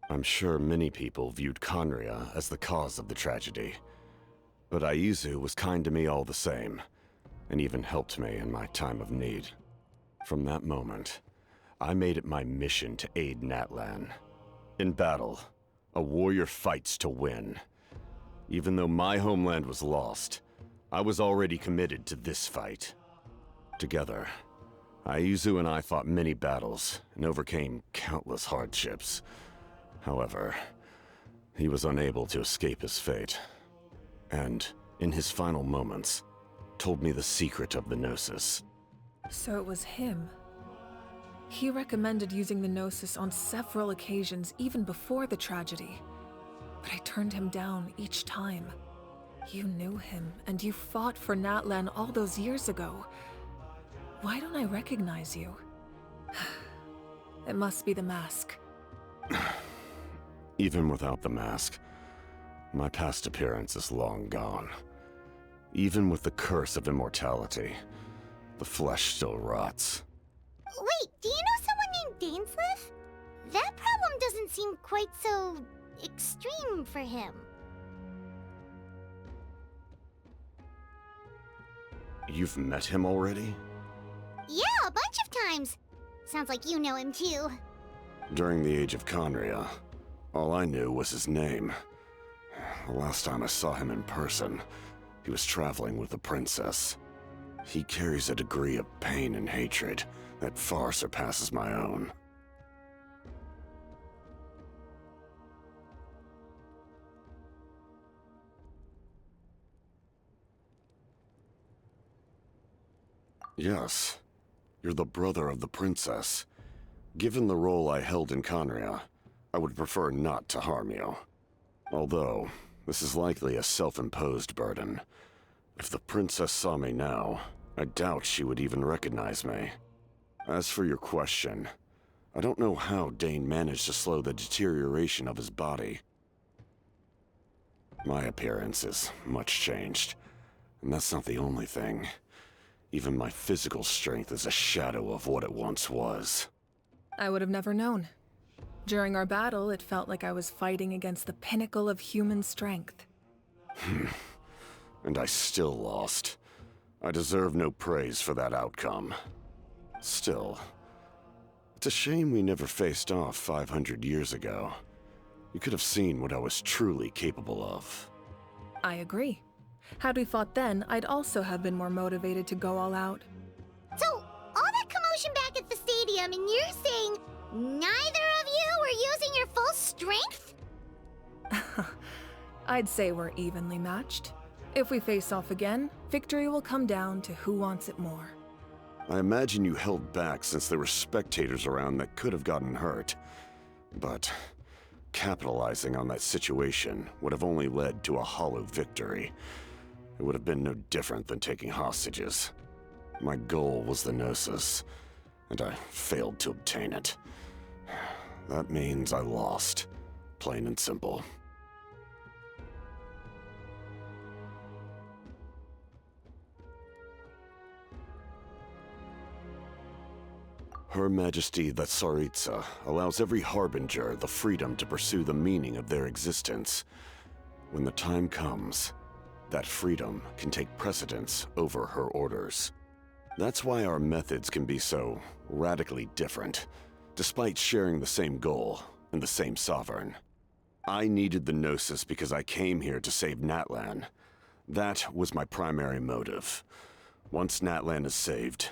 I'm sure many people viewed Conria as the cause of the tragedy, but Aizu was kind to me all the same, and even helped me in my time of need. From that moment, I made it my mission to aid Natlan. In battle, a warrior fights to win. Even though my homeland was lost, I was already committed to this fight. Together, Aizu and I fought many battles and overcame countless hardships. However, he was unable to escape his fate, and, in his final moments, told me the secret of the Gnosis. So it was him. He recommended using the Gnosis on several occasions, even before the tragedy. But I turned him down each time. You knew him, and you fought for Natlan all those years ago. Why don't I recognize you? It must be the mask. Even without the mask, my past appearance is long gone. Even with the curse of immortality, the flesh still rots. Wait, do you know someone named Dainsleif? That problem doesn't seem quite so extreme for him. You've met him already? Yeah, a bunch of times. Sounds like you know him too. During the age of Conria, all I knew was his name. The last time I saw him in person, he was traveling with the princess. He carries a degree of pain and hatred that far surpasses my own. Yes, you're the brother of the princess. Given the role I held in Conria, I would prefer not to harm you. Although, this is likely a self-imposed burden. If the princess saw me now, I doubt she would even recognize me. As for your question, I don't know how Dane managed to slow the deterioration of his body. My appearance is much changed, and that's not the only thing. Even my physical strength is a shadow of what it once was. I would have never known. During our battle, it felt like I was fighting against the pinnacle of human strength. And I still lost. I deserve no praise for that outcome. Still, it's a shame we never faced off 500 years ago. You could have seen what I was truly capable of. I agree. Had we fought then, I'd also have been more motivated to go all out. So, all that commotion back at the stadium, and you're saying neither of you were using your full strength? I'd say we're evenly matched. If we face off again, victory will come down to who wants it more. I imagine you held back since there were spectators around that could have gotten hurt. But Capitalizing on that situation would have only led to a hollow victory. It would have been no different than taking hostages. My goal was the Gnosis, and I failed to obtain it. That means I lost, plain and simple. Her Majesty the Tsaritsa allows every Harbinger the freedom to pursue the meaning of their existence. When the time comes, that freedom can take precedence over her orders. That's why our methods can be so radically different, despite sharing the same goal and the same sovereign. I needed the Gnosis because I came here to save Natlan. That was my primary motive. Once Natlan is saved,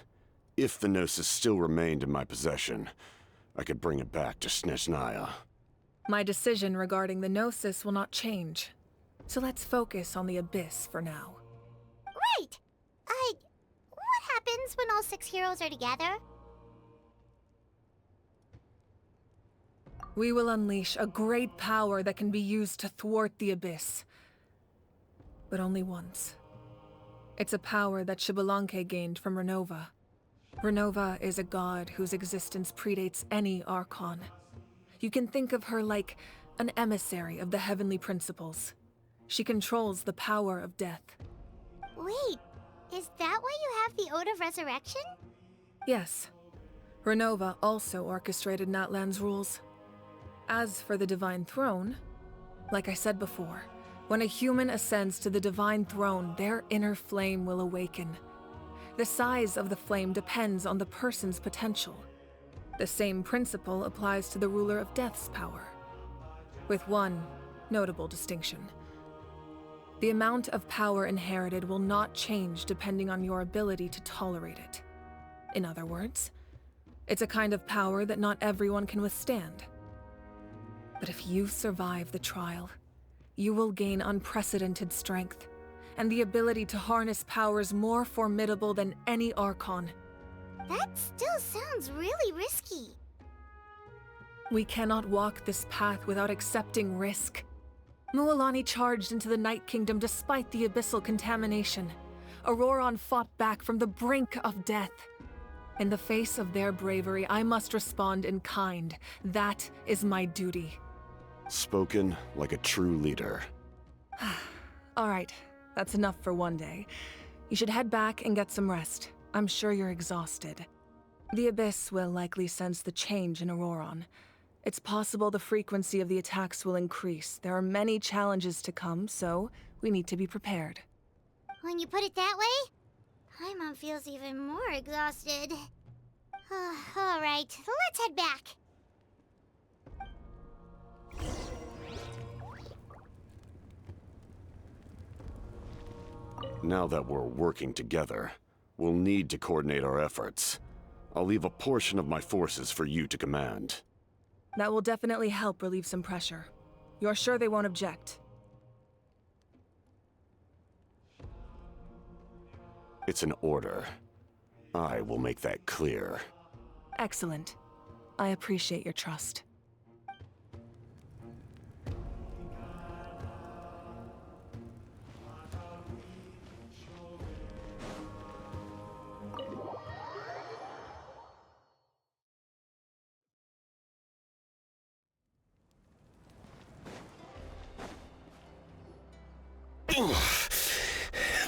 if the Gnosis still remained in my possession, I could bring it back to Snezhnaya. My decision regarding the Gnosis will not change. So let's focus on the Abyss for now. Right! What happens when all 6 heroes are together? We will unleash a great power that can be used to thwart the Abyss. But only once. It's a power that Xbalanque gained from Renova. Renova is a god whose existence predates any Archon. You can think of her like an emissary of the heavenly principles. She controls the power of death. Wait, is that why you have the Ode of Resurrection? Yes. Renova also orchestrated Natlan's rules. As for the Divine Throne, like I said before, when a human ascends to the Divine Throne, their inner flame will awaken. The size of the flame depends on the person's potential. The same principle applies to the ruler of Death's power, with one notable distinction. The amount of power inherited will not change depending on your ability to tolerate it. In other words, it's a kind of power that not everyone can withstand. But if you survive the trial, you will gain unprecedented strength, and the ability to harness powers more formidable than any Archon. That still sounds really risky. We cannot walk this path without accepting risk. Mualani charged into the Night Kingdom despite the abyssal contamination. Auroron fought back from the brink of death. In the face of their bravery, I must respond in kind. That is my duty. Spoken like a true leader. All right, that's enough for one day. You should head back and get some rest. I'm sure you're exhausted. The Abyss will likely sense the change in Auroron. It's possible the frequency of the attacks will increase. There are many challenges to come, so we need to be prepared. When you put it that way, Paimon feels even more exhausted. All right, let's head back. Now that we're working together, we'll need to coordinate our efforts. I'll leave a portion of my forces for you to command. That will definitely help relieve some pressure. You're sure they won't object? It's an order. I will make that clear. Excellent. I appreciate your trust.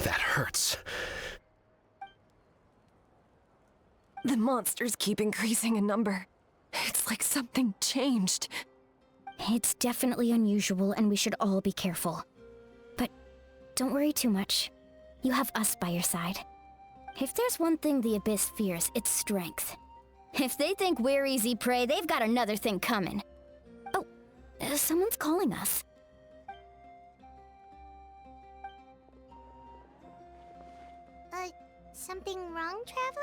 That hurts. The monsters keep increasing in number. It's like something changed. It's definitely unusual, and we should all be careful. But don't worry too much. You have us by your side. If there's one thing the Abyss fears, it's strength. If they think we're easy prey, they've got another thing coming. Oh, someone's calling us. Something wrong, Traveler?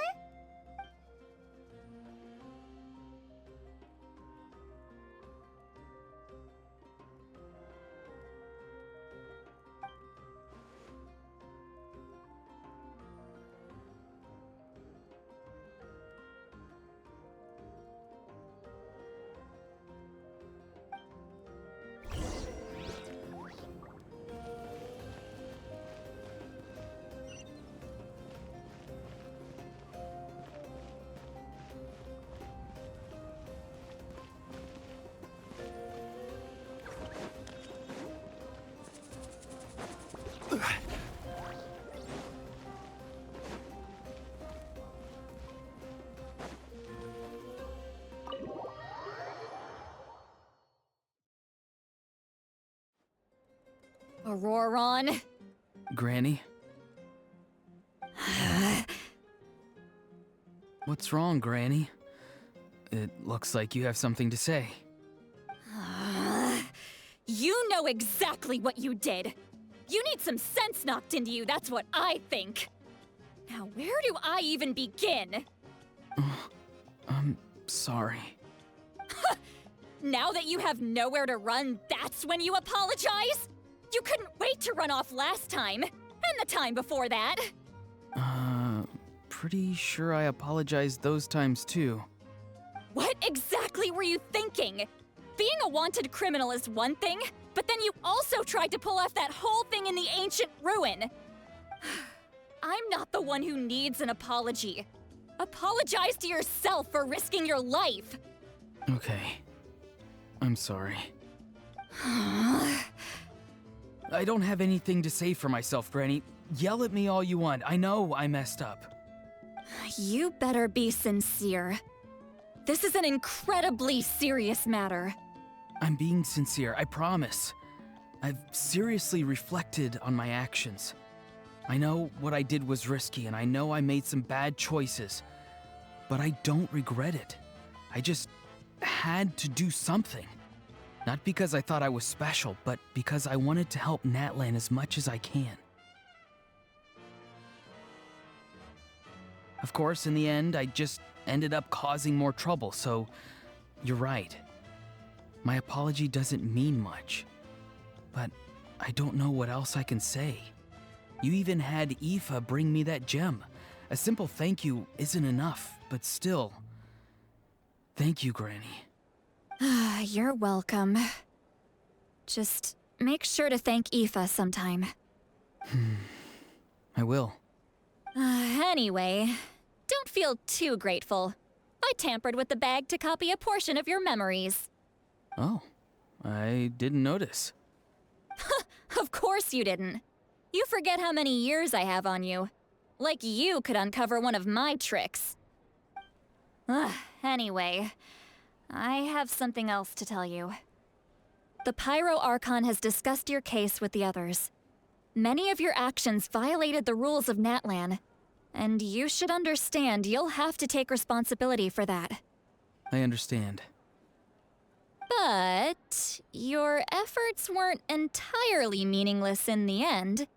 Auroron. Granny? What's wrong, Granny? It looks like you have something to say. You know exactly what you did. You need some sense knocked into you, that's what I think. Now, where do I even begin? I'm sorry. Now that you have nowhere to run, that's when you apologize? You couldn't wait to run off last time, and the time before that. Pretty sure I apologized those times too. What exactly were you thinking? Being a wanted criminal is one thing, but then you also tried to pull off that whole thing in the ancient ruin. I'm not the one who needs an apology. Apologize to yourself for risking your life. Okay. I'm sorry. I don't have anything to say for myself, Granny. Yell at me all you want. I know I messed up. You better be sincere. This is an incredibly serious matter. I'm being sincere, I promise. I've seriously reflected on my actions. I know what I did was risky, and I know I made some bad choices. But I don't regret it. I just had to do something. Not because I thought I was special, but because I wanted to help Natlan as much as I can. Of course, in the end, I just ended up causing more trouble, so you're right. My apology doesn't mean much, but I don't know what else I can say. You even had Aoife bring me that gem. A simple thank you isn't enough, but still. Thank you, Granny. You're welcome. Just make sure to thank Aoife sometime. I will. Anyway, don't feel too grateful. I tampered with the bag to copy a portion of your memories. Oh, I didn't notice. Of course you didn't. You forget how many years I have on you. Like you could uncover one of my tricks. Anyway, I have something else to tell you. The Pyro Archon has discussed your case with the others. Many of your actions violated the rules of Natlan, and you should understand you'll have to take responsibility for that. I understand. But your efforts weren't entirely meaningless in the end.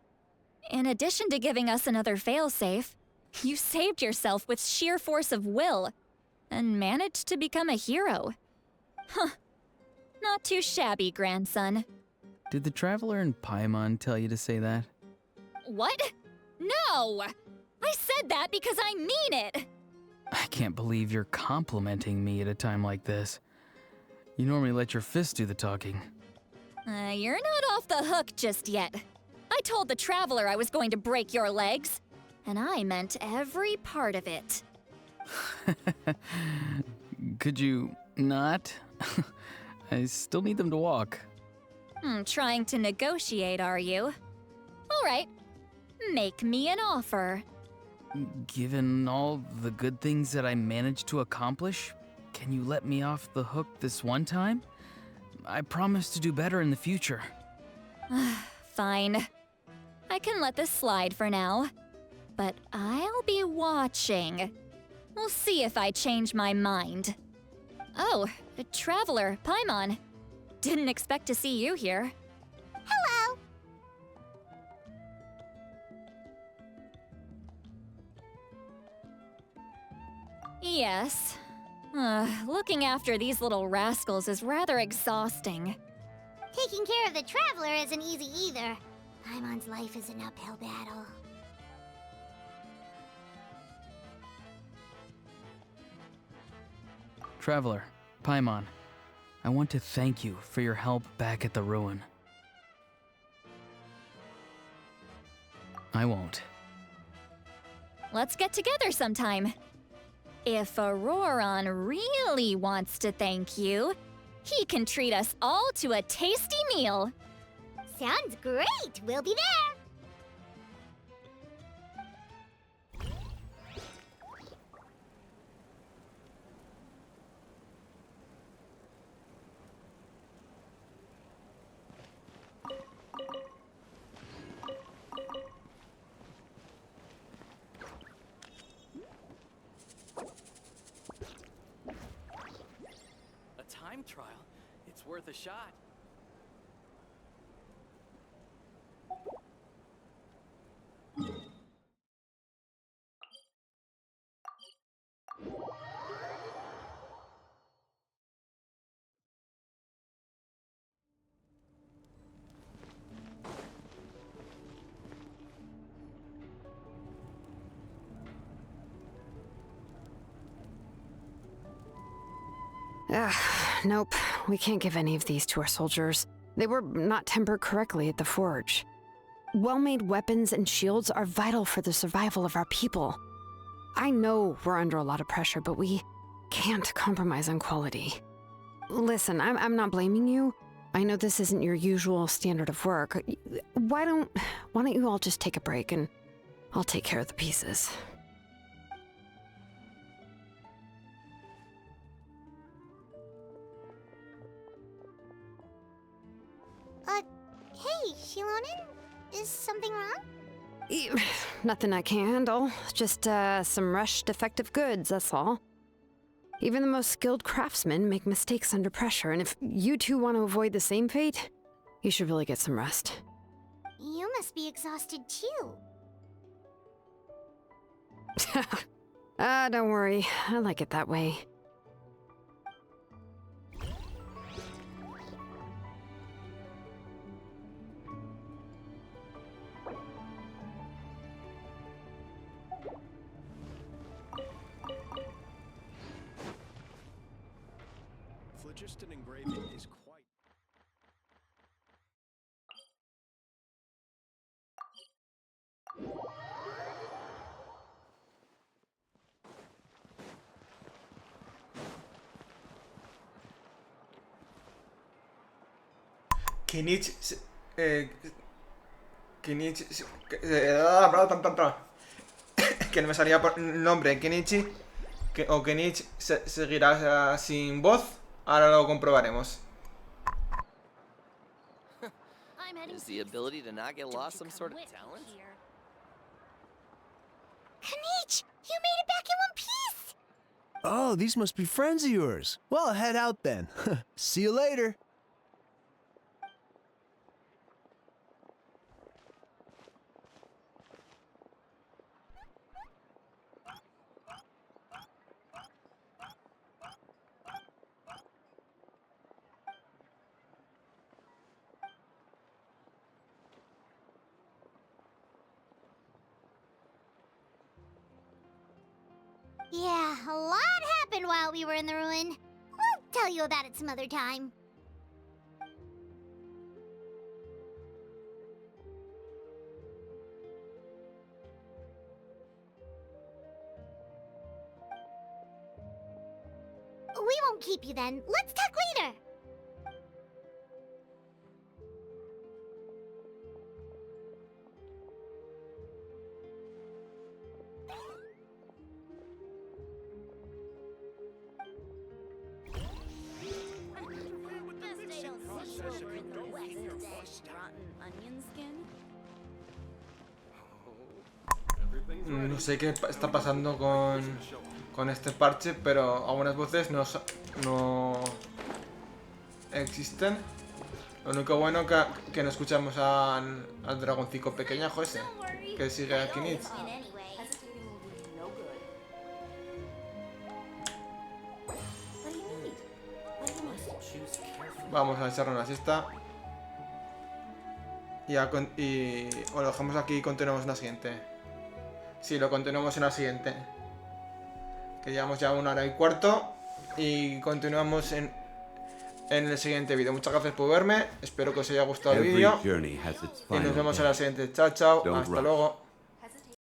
In addition to giving us another failsafe, you saved yourself with sheer force of will and managed to become a hero. Not too shabby, grandson. Did the Traveler and Paimon tell you to say that? What? No! I said that because I mean it! I can't believe you're complimenting me at a time like this. You normally let your fist do the talking. You're not off the hook just yet. I told the Traveler I was going to break your legs, and I meant every part of it. Could you not? I still need them to walk. Trying to negotiate, are you? All right, make me an offer. Given all the good things that I managed to accomplish, can you let me off the hook this one time? I promise to do better in the future. Fine. I can let this slide for now. But I'll be watching. We'll see if I change my mind. Oh, Traveler, Paimon. Didn't expect to see you here. Hello! Yes. Looking after these little rascals is rather exhausting. Taking care of the Traveler isn't easy either. Paimon's life is an uphill battle. Traveler, Paimon, I want to thank you for your help back at the ruin. I won't. Let's get together sometime. If Auroron really wants to thank you, he can treat us all to a tasty meal. Sounds great! We'll be there! time trial. It's worth a shot. Nope. We can't give any of these to our soldiers. They were not tempered correctly at the forge. Well-made weapons and shields are vital for the survival of our people. I know we're under a lot of pressure, but we can't compromise on quality. Listen, I'm not blaming you. I know this isn't your usual standard of work. Why don't you all just take a break and I'll take care of the pieces. Hey, Shilonen? Is something wrong? Nothing I can handle. Just, some rushed defective goods, that's all. Even the most skilled craftsmen make mistakes under pressure, and if you two want to avoid the same fate, you should really get some rest. You must be exhausted too. Don't worry. I like it that way. Phlogiston engraving is quite... que no me salía por nombre. Kenichi o Kenich seguirá sin voz. Ahora lo comprobaremos. Is the ability to not get lost some sort of talent? Kenich, you made it back in one piece! Oh, these must be friends of yours. Well, head out then. See you later. Yeah, a lot happened while we were in the ruin. We'll tell you about it some other time. We won't keep you then. Let's talk later. No sé qué está pasando con este parche, pero algunas voces no existen. Lo único bueno que no escuchamos al dragoncico pequeñajo ese, que sigue a Kinich. Vamos a echarnos una siesta. Y o lo dejamos aquí y continuamos en la siguiente. Sí, lo continuamos en la siguiente. Que llevamos ya 1 hora y cuarto. Y continuamos en el siguiente vídeo. Muchas gracias por verme. Espero que os haya gustado el vídeo. Y nos vemos en la siguiente. Chao, chao. Hasta luego.